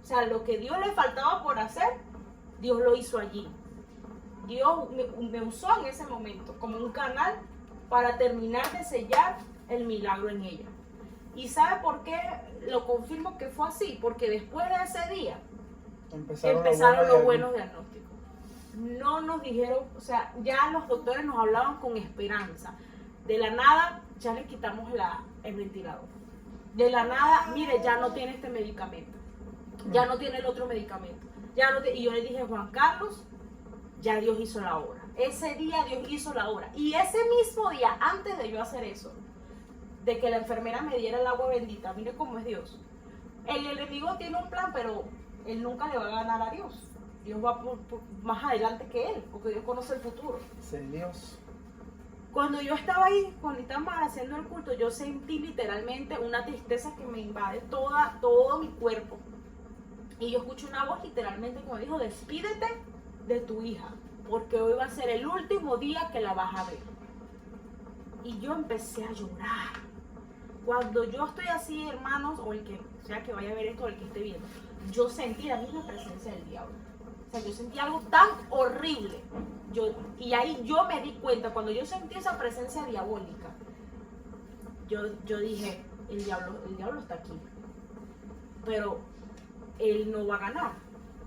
O sea, lo que Dios le faltaba por hacer, Dios lo hizo allí. Dios me usó en ese momento como un canal para terminar de sellar el milagro en ella. ¿Y sabe por qué lo confirmo que fue así? Porque después de ese día empezaron los buenos diagnósticos. No nos dijeron, o sea, ya los doctores nos hablaban con esperanza. De la nada, ya le quitamos el ventilador. De la nada, mire, ya no tiene este medicamento. Ya no tiene el otro medicamento. Y yo le dije, Juan Carlos, ya Dios hizo la obra. Ese día Dios hizo la obra. Y ese mismo día, antes de yo hacer eso, de que la enfermera me diera el agua bendita, mire cómo es Dios. El enemigo tiene un plan, pero él nunca le va a ganar a Dios. Dios va por más adelante que él, porque Dios conoce el futuro. Sí, Dios. Cuando yo estaba ahí con Itamar haciendo el culto, yo sentí literalmente una tristeza que me invade todo mi cuerpo. Y yo escuché una voz literalmente como dijo, despídete de tu hija, porque hoy va a ser el último día que la vas a ver. Y yo empecé a llorar. Cuando yo estoy así, hermanos, o el que sea que vaya a ver esto, o el que esté viendo, yo sentí la misma presencia del diablo. O sea, yo sentí algo tan horrible. Y ahí yo me di cuenta, cuando yo sentí esa presencia diabólica, yo dije, el diablo está aquí. Pero él no va a ganar.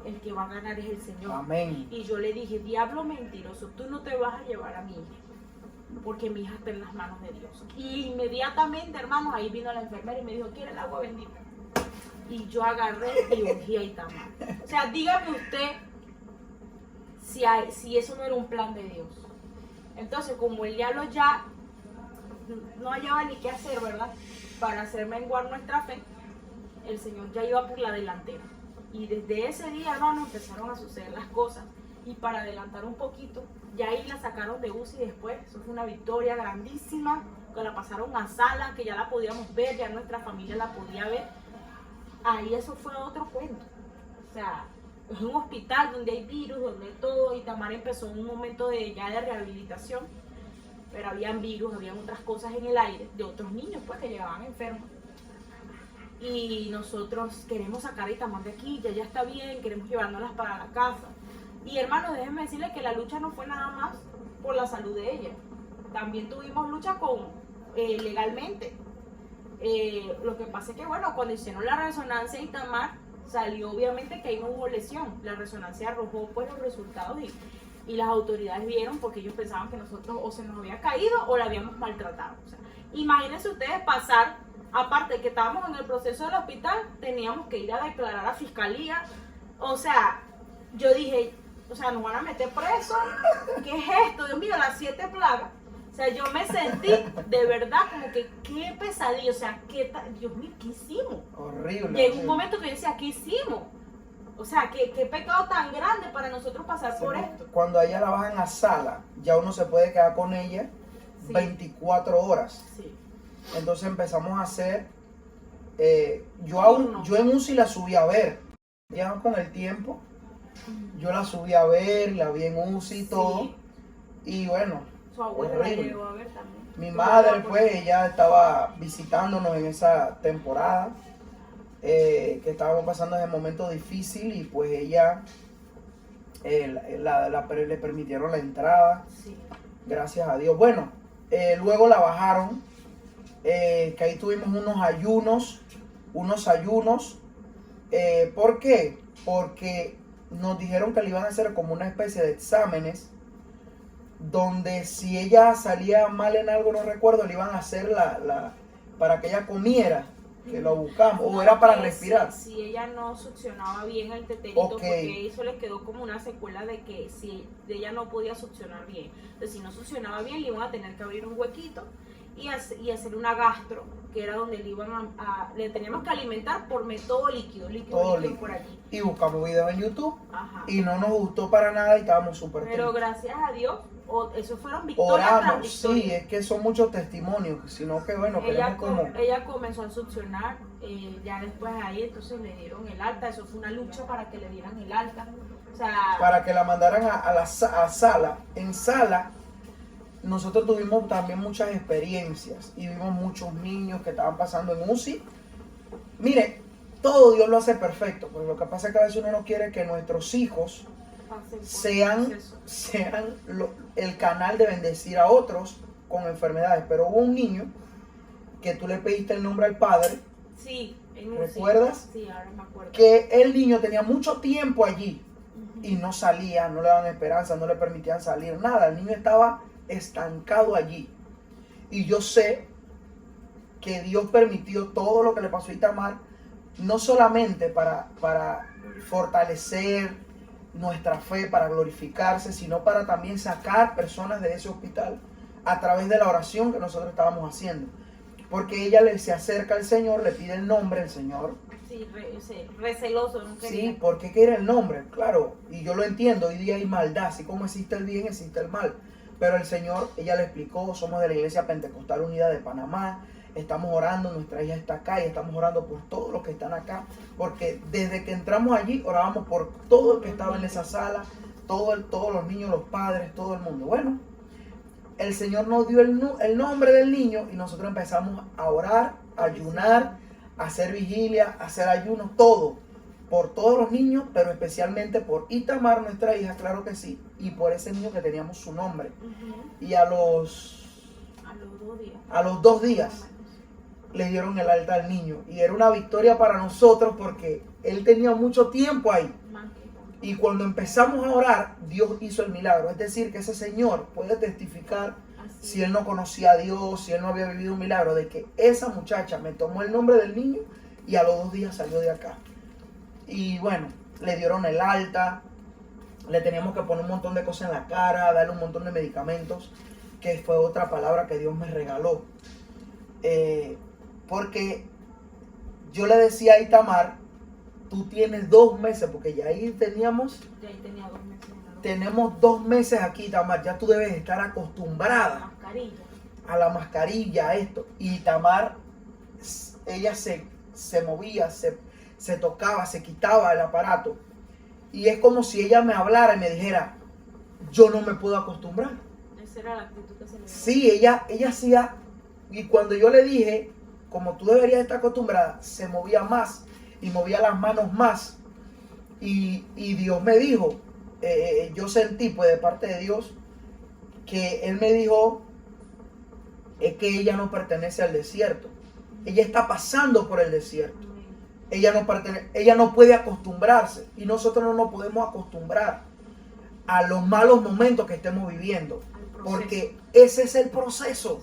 El que va a ganar es el Señor. Amén. Y yo le dije, diablo mentiroso, tú no te vas a llevar a mi hija, porque mi hija está en las manos de Dios. Y inmediatamente, hermanos, ahí vino la enfermera y me dijo, ¿quiere el agua bendita? Y yo agarré y ungí a Itamar. O sea, dígame usted si eso no era un plan de Dios. Entonces, como el diablo ya no hallaba ni qué hacer, ¿verdad? Para hacer menguar nuestra fe, el Señor ya iba por la delantera. Y desde ese día, hermano, empezaron a suceder las cosas. Y para adelantar un poquito, ya ahí la sacaron de UCI después. Eso fue una victoria grandísima, que la pasaron a sala, que ya la podíamos ver, ya nuestra familia la podía ver. Ahí eso fue otro cuento. O sea, es un hospital donde hay virus, donde hay todo. Y Tamar empezó un momento ya de rehabilitación. Pero habían virus, habían otras cosas en el aire, de otros niños pues que llegaban enfermos. Y nosotros queremos sacar a Itamar de aquí, ya está bien, queremos llevárnoslas para la casa. Y hermanos, déjenme decirles que la lucha no fue nada más por la salud de ella. También tuvimos lucha legalmente. Lo que pasa es que, bueno, cuando hicieron la resonancia de Itamar, salió obviamente que ahí no hubo lesión. La resonancia arrojó pues los resultados y las autoridades vieron, porque ellos pensaban que nosotros o se nos había caído o la habíamos maltratado. O sea, imagínense ustedes pasar, aparte de que estábamos en el proceso del hospital, teníamos que ir a declarar a fiscalía. O sea, yo dije, o sea, nos van a meter preso. ¿Qué es esto? Dios mío, las 7 plagas. O sea, yo me sentí de verdad como que qué pesadilla. O sea, Dios mío, ¿qué hicimos? Horrible. Llegó un momento que yo decía, ¿qué hicimos? O sea, qué pecado tan grande para nosotros pasar por esto. Cuando a ella la bajan a sala, ya uno se puede quedar con ella 24 horas. Sí. Entonces empezamos a hacer, yo en UCI la subí a ver, ya con el tiempo, yo la subí a ver, la vi en UCI y todo, y bueno, su abuela la llegó a ver también. Mi madre pues, ella estaba visitándonos en esa temporada, que estábamos pasando ese momento difícil y pues ella, le permitieron la entrada, sí. Gracias a Dios. Bueno, luego la bajaron que ahí tuvimos unos ayunos. ¿Por qué? Porque nos dijeron que le iban a hacer como una especie de exámenes, donde si ella salía mal en algo, no recuerdo, le iban a hacer para que ella comiera, que lo buscamos, o era para respirar. Si ella no succionaba bien el teterito, porque eso le quedó como una secuela de que si ella no podía succionar bien. Entonces, si no succionaba bien, le iban a tener que abrir un huequito y hacer una gastro, que era donde le teníamos que alimentar por método líquido por allí. Y buscamos videos en YouTube. Ajá. Y no nos gustó para nada y estábamos súper tristes. Pero gracias a Dios, eso fueron victorias tras victorias. Sí, es que son muchos testimonios, sino que bueno, ella comenzó a succionar, ya después ahí entonces le dieron el alta, eso fue una lucha para que le dieran el alta. O sea, para que la mandaran a sala. En sala nosotros tuvimos también muchas experiencias y vimos muchos niños que estaban pasando en UCI. Mire, todo Dios lo hace perfecto, pero lo que pasa es que a veces uno no quiere que nuestros hijos sean el canal de bendecir a otros con enfermedades. Pero hubo un niño que tú le pediste el nombre al padre. Sí, ¿recuerdas? Sí, ahora me acuerdo. Que el niño tenía mucho tiempo allí y no salía, no le daban esperanza, no le permitían salir, nada. El niño estaba estancado allí. Y yo sé que Dios permitió todo lo que le pasó a Itamar, no solamente para fortalecer nuestra fe, para glorificarse, sino para también sacar personas de ese hospital a través de la oración que nosotros estábamos haciendo. Porque ella se acerca al Señor, le pide el nombre al Señor. Sí, receloso, no quería. Sí, porque quiere el nombre, claro, y yo lo entiendo, hoy día hay maldad, así como existe el bien, existe el mal. Pero el Señor, ella le explicó, somos de la Iglesia Pentecostal Unida de Panamá, estamos orando, nuestra hija está acá y estamos orando por todos los que están acá, porque desde que entramos allí orábamos por todo el que estaba en esa sala, todos los niños, los padres, todo el mundo. Bueno, el Señor nos dio el nombre del niño y nosotros empezamos a orar, a ayunar, a hacer vigilia, a hacer ayunos, todo, por todos los niños, pero especialmente por Itamar, nuestra hija, claro que sí, y por ese niño que teníamos su nombre. Y a los 2 días le dieron el alta al niño, y era una victoria para nosotros porque él tenía mucho tiempo ahí. Y cuando empezamos a orar, Dios hizo el milagro. Es decir, que ese señor puede testificar, si él no conocía a Dios, si él no había vivido un milagro, de que esa muchacha me tomó el nombre del niño y a los 2 días salió de acá. Y bueno, le dieron el alta, le teníamos que poner un montón de cosas en la cara, darle un montón de medicamentos, que fue otra palabra que Dios me regaló. Porque yo le decía a Itamar, tú tienes 2 meses, porque ya ahí teníamos... Ya ahí tenía 2 meses. Tenemos 2 meses aquí, Itamar, ya tú debes estar acostumbrada a la mascarilla, a esto. Y Itamar, ella se movía, se tocaba, se quitaba el aparato. Y es como si ella me hablara y me dijera, yo no me puedo acostumbrar. Esa era la actitud que se le dio. Sí, ella hacía, y cuando yo le dije, como tú deberías estar acostumbrada, se movía más y movía las manos más. Y Dios me dijo, yo sentí pues de parte de Dios, que Él me dijo, es que ella no pertenece al desierto. Ella está pasando por el desierto. Ella no puede acostumbrarse, y nosotros no nos podemos acostumbrar a los malos momentos que estemos viviendo, porque ese es el proceso.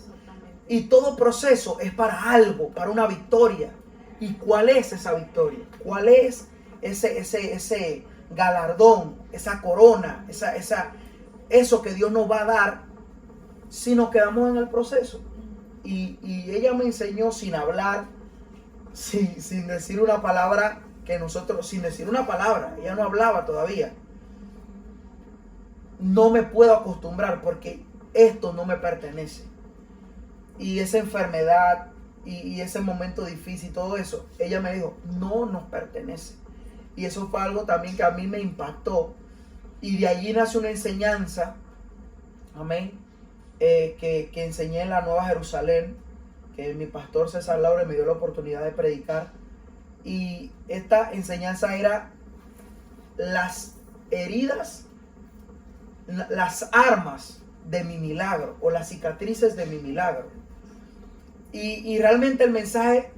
Y todo proceso es para algo, para una victoria. ¿Y cuál es esa victoria? ¿Cuál es ese galardón, esa corona, eso que Dios nos va a dar si nos quedamos en el proceso? Y ella me enseñó sin hablar, sin decir una palabra, sin decir una palabra, ella no hablaba todavía. No me puedo acostumbrar porque esto no me pertenece. Y esa enfermedad y ese momento difícil, todo eso, ella me dijo, no nos pertenece. Y eso fue algo también que a mí me impactó. Y de allí nace una enseñanza, amén, que enseñé en la Nueva Jerusalén, que mi pastor César Laure me dio la oportunidad de predicar. Y esta enseñanza era las heridas, las armas de mi milagro, o las cicatrices de mi milagro. Y realmente el mensaje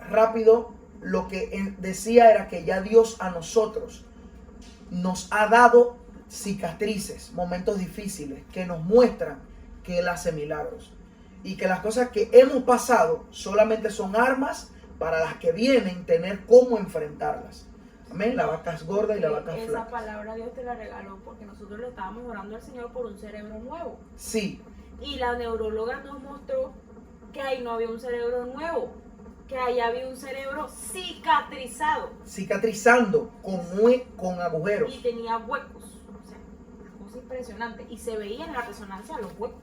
rápido lo que decía era que ya Dios a nosotros nos ha dado cicatrices, momentos difíciles que nos muestran que Él hace milagros. Y que las cosas que hemos pasado solamente son armas para las que vienen tener cómo enfrentarlas. Amén. La vaca es gorda y la vaca es flaca. Esa palabra Dios te la regaló porque nosotros le estábamos orando al Señor por un cerebro nuevo. Sí. Y la neuróloga nos mostró que ahí no había un cerebro nuevo, que ahí había un cerebro cicatrizado. Cicatrizando con agujeros. Y tenía huecos. O sea, una cosa impresionante. Y se veía en la resonancia los huecos.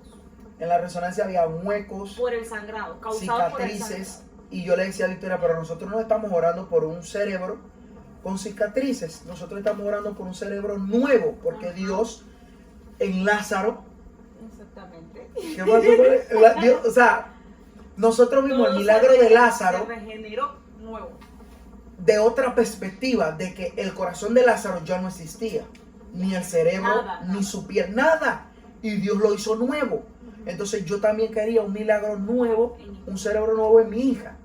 En la resonancia había huecos, por el sangrado, causado por el cicatrices. sangrado. Y yo le decía a Victoria, pero nosotros no estamos orando por un cerebro con cicatrices. Nosotros estamos orando por un cerebro nuevo. Porque Ajá. Dios en Lázaro. Exactamente. ¿Qué pasó con Dios? O sea, nosotros vimos el milagro de Lázaro se regeneró nuevo. de otra perspectiva, de que el corazón de Lázaro ya no existía. Ni el cerebro, ni su piel, nada. Y Dios lo hizo nuevo. Entonces yo también quería un milagro nuevo, un cerebro nuevo en mi hija.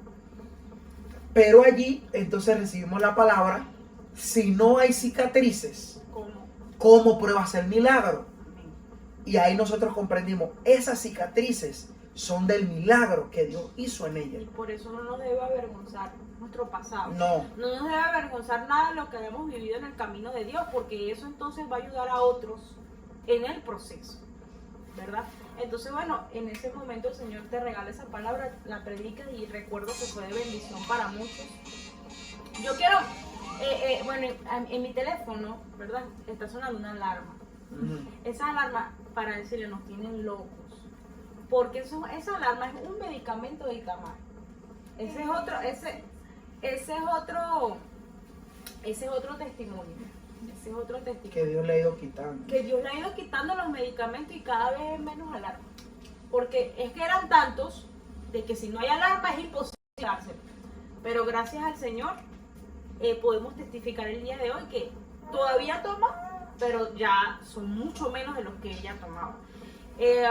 Pero allí, entonces recibimos la palabra, si no hay cicatrices, ¿cómo pruebas el milagro? Y ahí nosotros comprendimos, esas cicatrices son del milagro que Dios hizo en ella. Y por eso no nos debe avergonzar nuestro pasado. No. No nos debe avergonzar nada de lo que hayamos vivido en el camino de Dios, porque eso entonces va a ayudar a otros en el proceso, ¿verdad? Entonces, bueno, en ese momento el Señor te regala esa palabra, la predicas y recuerdo que fue de bendición para muchos. Yo quiero, bueno, en mi teléfono, ¿verdad? Está sonando una alarma. Esa alarma, para decirle, nos tienen locos. Porque esa alarma es un medicamento de Itamar. Ese es otro testimonio. Ese es otro testimonio. Que Dios le ha ido quitando. Que Dios le ha ido quitando los medicamentos y cada vez es menos alarma. Porque es que eran tantos de que si no hay alarma es imposible dárselo. Pero gracias al Señor podemos testificar el día de hoy que todavía toma, pero ya son mucho menos de los que ella tomaba.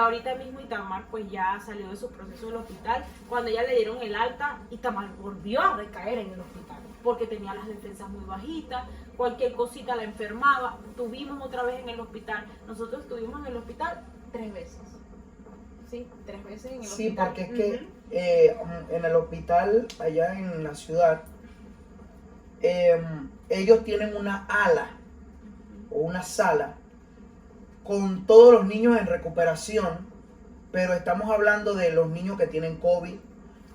Ahorita mismo Itamar pues ya salió de su proceso del hospital. Cuando ella le dieron el alta, Itamar volvió a recaer en el hospital porque tenía las defensas muy bajitas, cualquier cosita la enfermaba. Tuvimos otra vez en el hospital. Nosotros estuvimos en el hospital 3 veces. Sí, 3 veces en el hospital. Sí, porque es que en el hospital allá en la ciudad ellos tienen una ala o una sala con todos los niños en recuperación, pero estamos hablando de los niños que tienen COVID,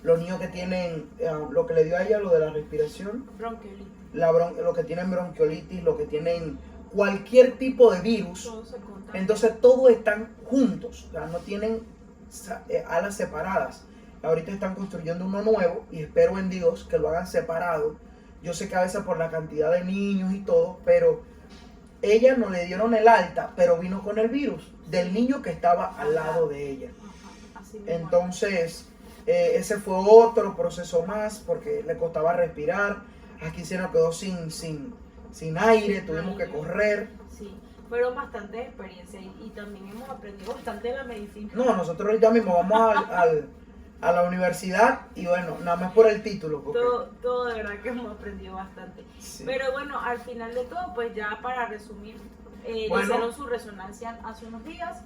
los niños que tienen lo que le dio a ella, lo de la respiración, Bronquiolitis. lo que tienen bronquiolitis, lo que tienen cualquier tipo de virus. Todo se contagia. Entonces todos están juntos, o sea, no tienen alas separadas. Ahorita están construyendo uno nuevo y espero en Dios que lo hagan separado. Yo sé que a veces por la cantidad de niños y todo, pero ella no le dieron el alta, pero vino con el virus del niño que estaba al lado de ella. Entonces, ese fue otro proceso más porque le costaba respirar. Aquí se nos quedó sin aire, tuvimos que correr. Sí, fueron bastantes experiencias y también hemos aprendido bastante de la medicina. No, nosotros ya mismo vamos a la universidad y bueno, nada más por el título. Porque... Todo de verdad que hemos aprendido bastante. Sí. Pero bueno, al final de todo, pues ya para resumir, le hicieron su resonancia hace unos días.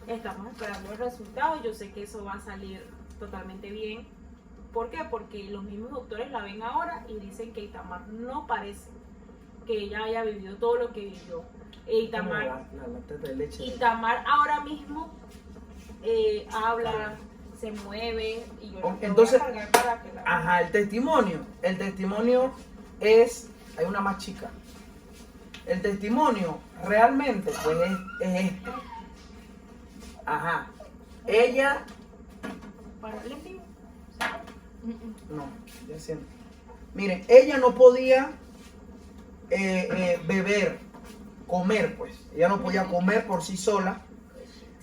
Estamos esperando el resultado. Yo sé que eso va a salir totalmente bien. ¿Por qué? Porque los mismos doctores la ven ahora y dicen que Itamar no parece que ella haya vivido todo lo que vivió. Itamar, la lata de leche. Itamar ahora mismo habla, se mueve y yo entonces, voy a cargar para que la... Ajá, el testimonio es, hay una más chica. El testimonio realmente pues es este. Ajá. Ella ¿Para el envío? no, ya siento. Miren, ella no podía beber, comer, pues. Ella no podía comer por sí sola.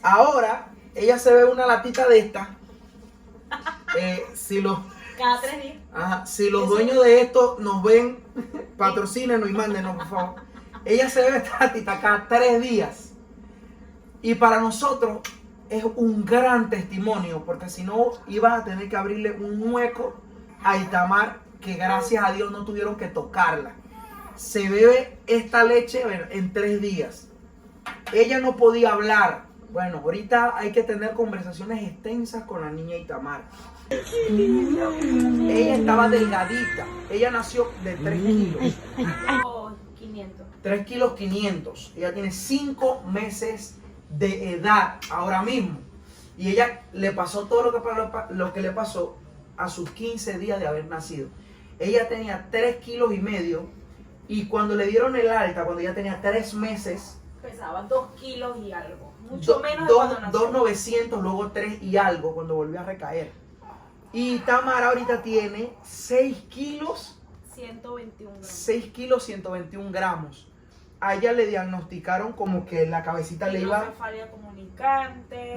Ahora, ella se ve una latita de esta. Cada 3 días. Ajá, si los dueños de esto nos ven, patrocínenos y mándenos, por favor. Ella se bebe esta latita cada 3 días. Y para nosotros, es un gran testimonio, porque si no iban a tener que abrirle un hueco a Itamar, que gracias a Dios no tuvieron que tocarla. Se bebe esta leche en 3 días. Ella no podía hablar. Bueno, ahorita hay que tener conversaciones extensas con la niña Itamar. Ella estaba delgadita. Ella nació de 3 kilos. 500. 3 kilos 500. Ella tiene 5 meses de edad ahora mismo. Y ella le pasó todo lo que le pasó a sus 15 días de haber nacido. Ella tenía 3 kilos y medio. Y cuando le dieron el alta, cuando ella tenía 3 meses, pesaba 2 kilos y algo. Mucho menos de cuando nació. 2,900, luego 3 y algo cuando volvió a recaer. Y Tamara ahorita tiene 6 kilos 121 gramos. 6 kilos 121 gramos. A ella le diagnosticaron como que la cabecita le iba... Hidrocefalia comunicante.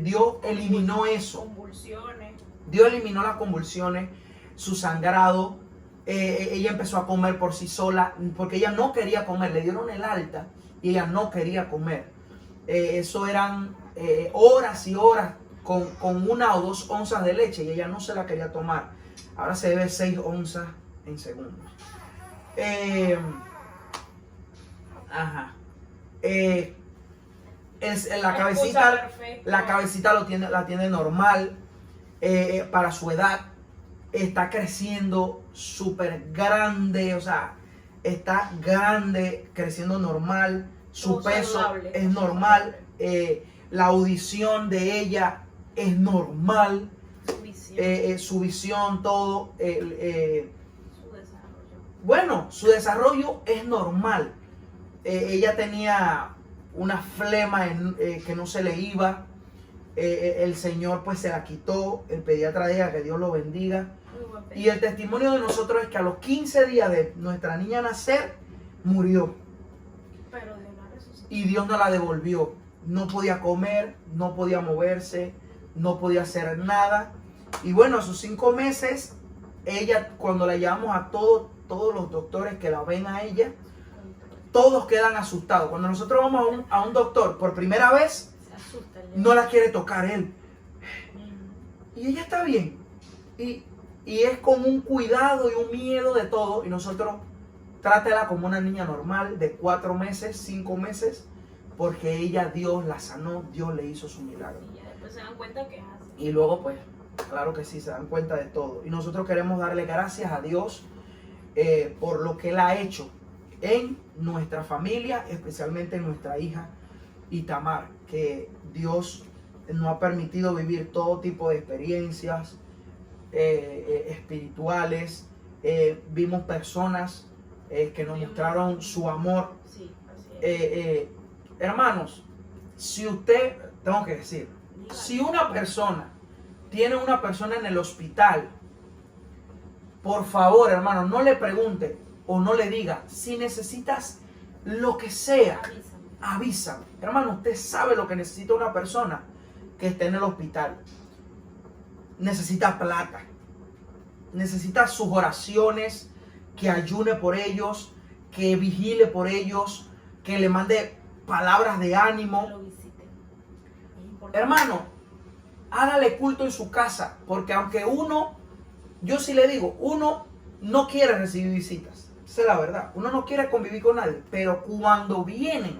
Dios eliminó eso. Convulsiones. Dios eliminó las convulsiones, su sangrado. Ella empezó a comer por sí sola, porque ella no quería comer. Le dieron el alta y ella no quería comer. Eso eran horas y horas con 1 o 2 onzas de leche y ella no se la quería tomar. Ahora se bebe 6 onzas en segundos. La cabecita la tiene normal para su edad. Está creciendo súper grande, o sea, está grande, creciendo normal. Su peso es normal. La audición de ella es normal. Su visión, todo. Su desarrollo. Bueno, su desarrollo es normal. Ella tenía una flema que no se le iba. El Señor pues se la quitó. El pediatra de ella, que Dios lo bendiga. Y el testimonio de nosotros es que a los 15 días de nuestra niña nacer, murió. Pero Dios la resucitó. Y Dios nos la devolvió. No podía comer, no podía moverse, no podía hacer nada. Y bueno, a sus 5 meses, ella, cuando la llevamos a todos los doctores que la ven a ella, todos quedan asustados. Cuando nosotros vamos a un doctor por primera vez, Se asusta, no la quiere tocar él. Y ella está bien. Y es con un cuidado y un miedo de todo. Y nosotros trátela como una niña normal de 4 meses, 5 meses. Porque ella, Dios la sanó, Dios le hizo su milagro. Y ya después se dan cuenta que es así. Y luego pues, claro que sí, se dan cuenta de todo. Y nosotros queremos darle gracias a Dios por lo que Él ha hecho en nuestra familia, especialmente en nuestra hija Itamar. Que Dios nos ha permitido vivir todo tipo de experiencias espirituales. Vimos personas que nos mostraron su amor. Sí, así es. Hermanos, si usted, tengo que decir, si una persona tiene una persona en el hospital, por favor, hermano, no le pregunte o no le diga, si necesitas lo que sea, avísame. Hermano, usted sabe lo que necesita una persona que esté en el hospital. Necesita plata, necesita sus oraciones, que ayune por ellos, que vigile por ellos, que le mande palabras de ánimo. Lo visiten. Es importante. Hermano, hágale culto en su casa, porque aunque uno, yo sí le digo, uno no quiere recibir visitas, esa es la verdad, uno no quiere convivir con nadie, pero cuando vienen,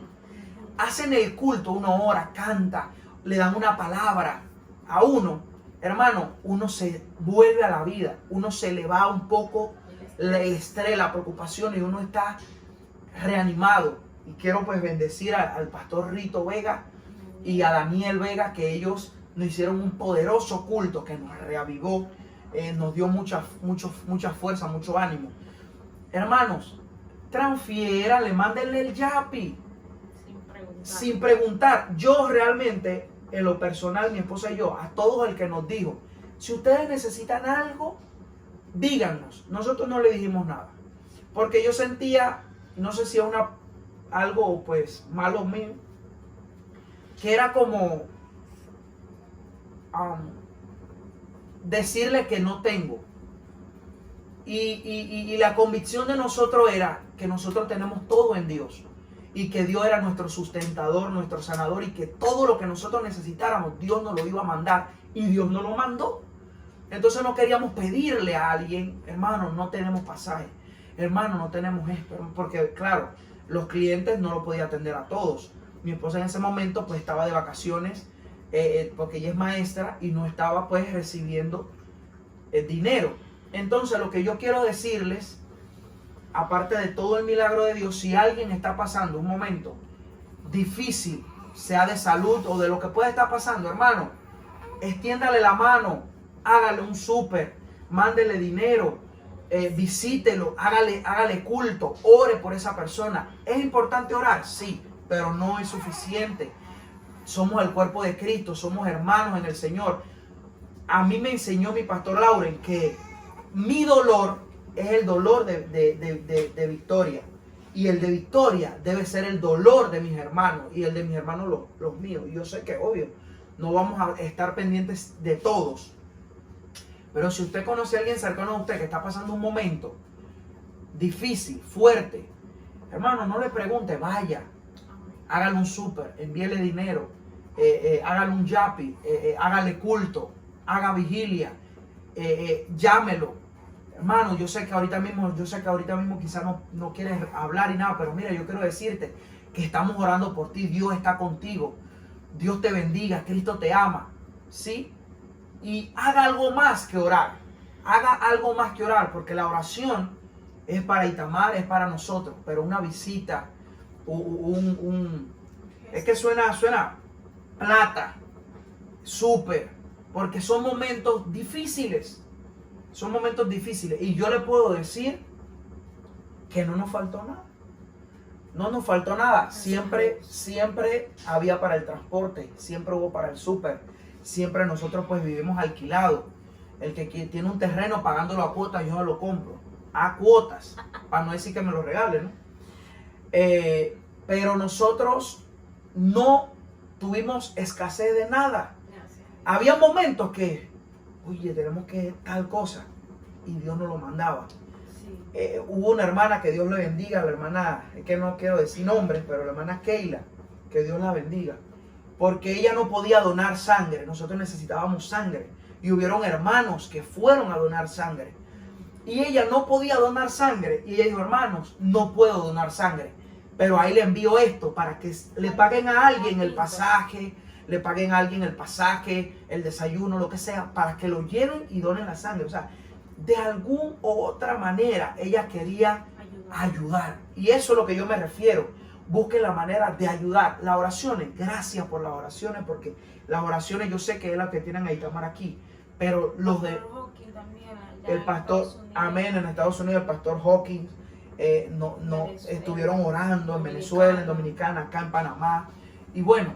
hacen el culto, uno ora, canta, le dan una palabra a uno, hermano, uno se vuelve a la vida, uno se le va un poco el estrés, la preocupación y uno está reanimado. Y quiero pues bendecir al pastor Rito Vega y a Daniel Vega, que ellos nos hicieron un poderoso culto que nos reavivó, nos dio mucha fuerza, mucho ánimo. Hermanos, transfiérale, mándenle el yapi. Sin preguntar. Yo realmente, en lo personal, mi esposa y yo, a todos el que nos dijo, si ustedes necesitan algo, díganos. Nosotros no le dijimos nada. Porque yo sentía, no sé si es algo pues malo mío, que era como decirle que no tengo. Y la convicción de nosotros era que nosotros tenemos todo en Dios. y que Dios era nuestro sustentador, nuestro sanador, y que todo lo que nosotros necesitáramos, Dios nos lo iba a mandar, y Dios nos lo mandó. Entonces no queríamos pedirle a alguien, hermano, no tenemos pasaje, hermano, no tenemos esto, porque claro, los clientes no lo podía atender a todos. Mi esposa en ese momento pues estaba de vacaciones, porque ella es maestra y no estaba pues recibiendo dinero. Entonces lo que yo quiero decirles, aparte de todo el milagro de Dios, si alguien está pasando un momento difícil, sea de salud o de lo que pueda estar pasando, hermano, extiéndale la mano, hágale un súper, mándele dinero, visítelo, hágale culto, ore por esa persona. ¿Es importante orar? Sí, pero no es suficiente. Somos el cuerpo de Cristo, somos hermanos en el Señor. A mí me enseñó mi pastor Lauren que mi dolor es el dolor de Victoria. Y el de Victoria debe ser el dolor de mis hermanos. Y el de mis hermanos los míos. Y yo sé que, obvio, no vamos a estar pendientes de todos. Pero si usted conoce a alguien cercano a usted que está pasando un momento difícil, fuerte, hermano, no le pregunte, vaya, hágale un súper, envíele dinero, hágale un yapi, hágale culto, haga vigilia, llámelo. Hermano, yo sé que ahorita mismo quizás no quieres hablar y nada, pero mira, yo quiero decirte que estamos orando por ti, Dios está contigo, Dios te bendiga, Cristo te ama, ¿sí? Y haga algo más que orar, porque la oración es para Itamar, es para nosotros, pero una visita, es que suena plata, súper, porque son momentos difíciles, y yo le puedo decir que no nos faltó nada, siempre había para el transporte, siempre hubo para el súper, siempre nosotros pues vivimos alquilado. El que tiene un terreno pagándolo a cuotas, yo lo compro a cuotas, para no decir que me lo regalen, ¿no? Pero nosotros no tuvimos escasez de nada. Había momentos que, oye, tenemos que tal cosa, y Dios nos lo mandaba. Hubo una hermana, que Dios le bendiga, la hermana, es que no quiero decir nombres, pero la hermana Keila, que Dios la bendiga, porque ella no podía donar sangre, nosotros necesitábamos sangre, y hubieron hermanos que fueron a donar sangre, y ella no podía donar sangre, y ella dijo, hermanos, no puedo donar sangre, pero ahí le envío esto, para que le paguen a alguien el pasaje, el desayuno, lo que sea, para que lo lleven y donen la sangre. O sea, de alguna u otra manera ella quería ayudar. Y eso es lo que yo me refiero. Busque la manera de ayudar. Las oraciones, gracias por las oraciones, porque las oraciones yo sé que es la que tienen a Itamar aquí, pero los de el pastor, amén, en Estados Unidos, el pastor Hawkins, estuvieron orando en Venezuela, en Dominicana, acá en Panamá. Y bueno,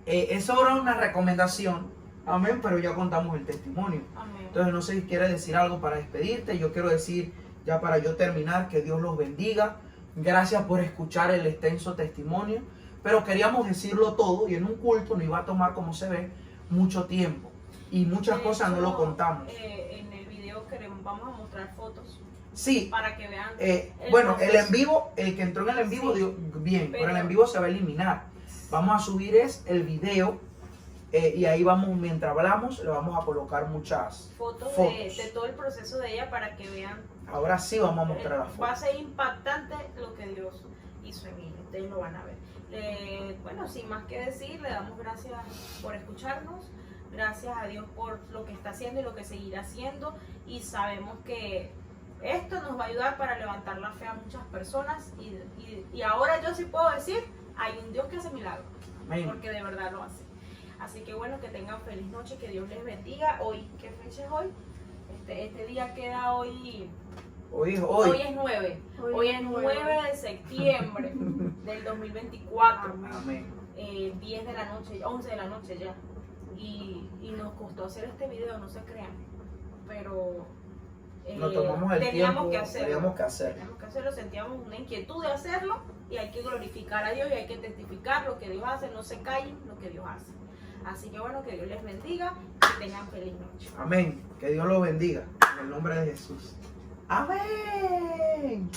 eso era una recomendación, amén, pero ya contamos el testimonio. Amén. Entonces no sé si quieres decir algo para despedirte. Yo quiero decir, ya para yo terminar, que Dios los bendiga. Gracias por escuchar el extenso testimonio, pero queríamos decirlo todo, y en un culto no iba a tomar, como se ve, mucho tiempo, y muchas cosas no lo contamos. En el video vamos a mostrar fotos. Sí, para que vean. Bueno, el en vivo, el que entró en el en vivo, sí, dio bien, pero el en vivo se va a eliminar. Vamos a subir el video, y ahí vamos, mientras hablamos, le vamos a colocar muchas fotos. De todo el proceso de ella, para que vean. Ahora sí vamos a mostrar las fotos. Va a ser impactante lo que Dios hizo en ella, ustedes lo van a ver. Bueno, sin más que decir, le damos gracias por escucharnos. Gracias a Dios por lo que está haciendo y lo que seguirá haciendo, y sabemos que esto nos va a ayudar para levantar la fe a muchas personas, y ahora yo sí puedo decir, hay un Dios que hace milagros, porque de verdad lo hace. Así que bueno, que tengan feliz noche, que Dios les bendiga. Hoy, ¿qué fecha es hoy? Este día queda hoy. Hoy es 9. Hoy es 9 de septiembre del 2024. Amén. 10 de la noche, 11 de la noche ya. Y nos costó hacer este video, no se crean. Pero nos tomamos el teníamos tiempo, que hacerlo. Teníamos que hacerlo, sentíamos una inquietud de hacerlo, y hay que glorificar a Dios y hay que testificar lo que Dios hace, no se callen lo que Dios hace. Así que bueno, que Dios les bendiga y tengan feliz noche. Amén. Que Dios los bendiga. En el nombre de Jesús. Amén.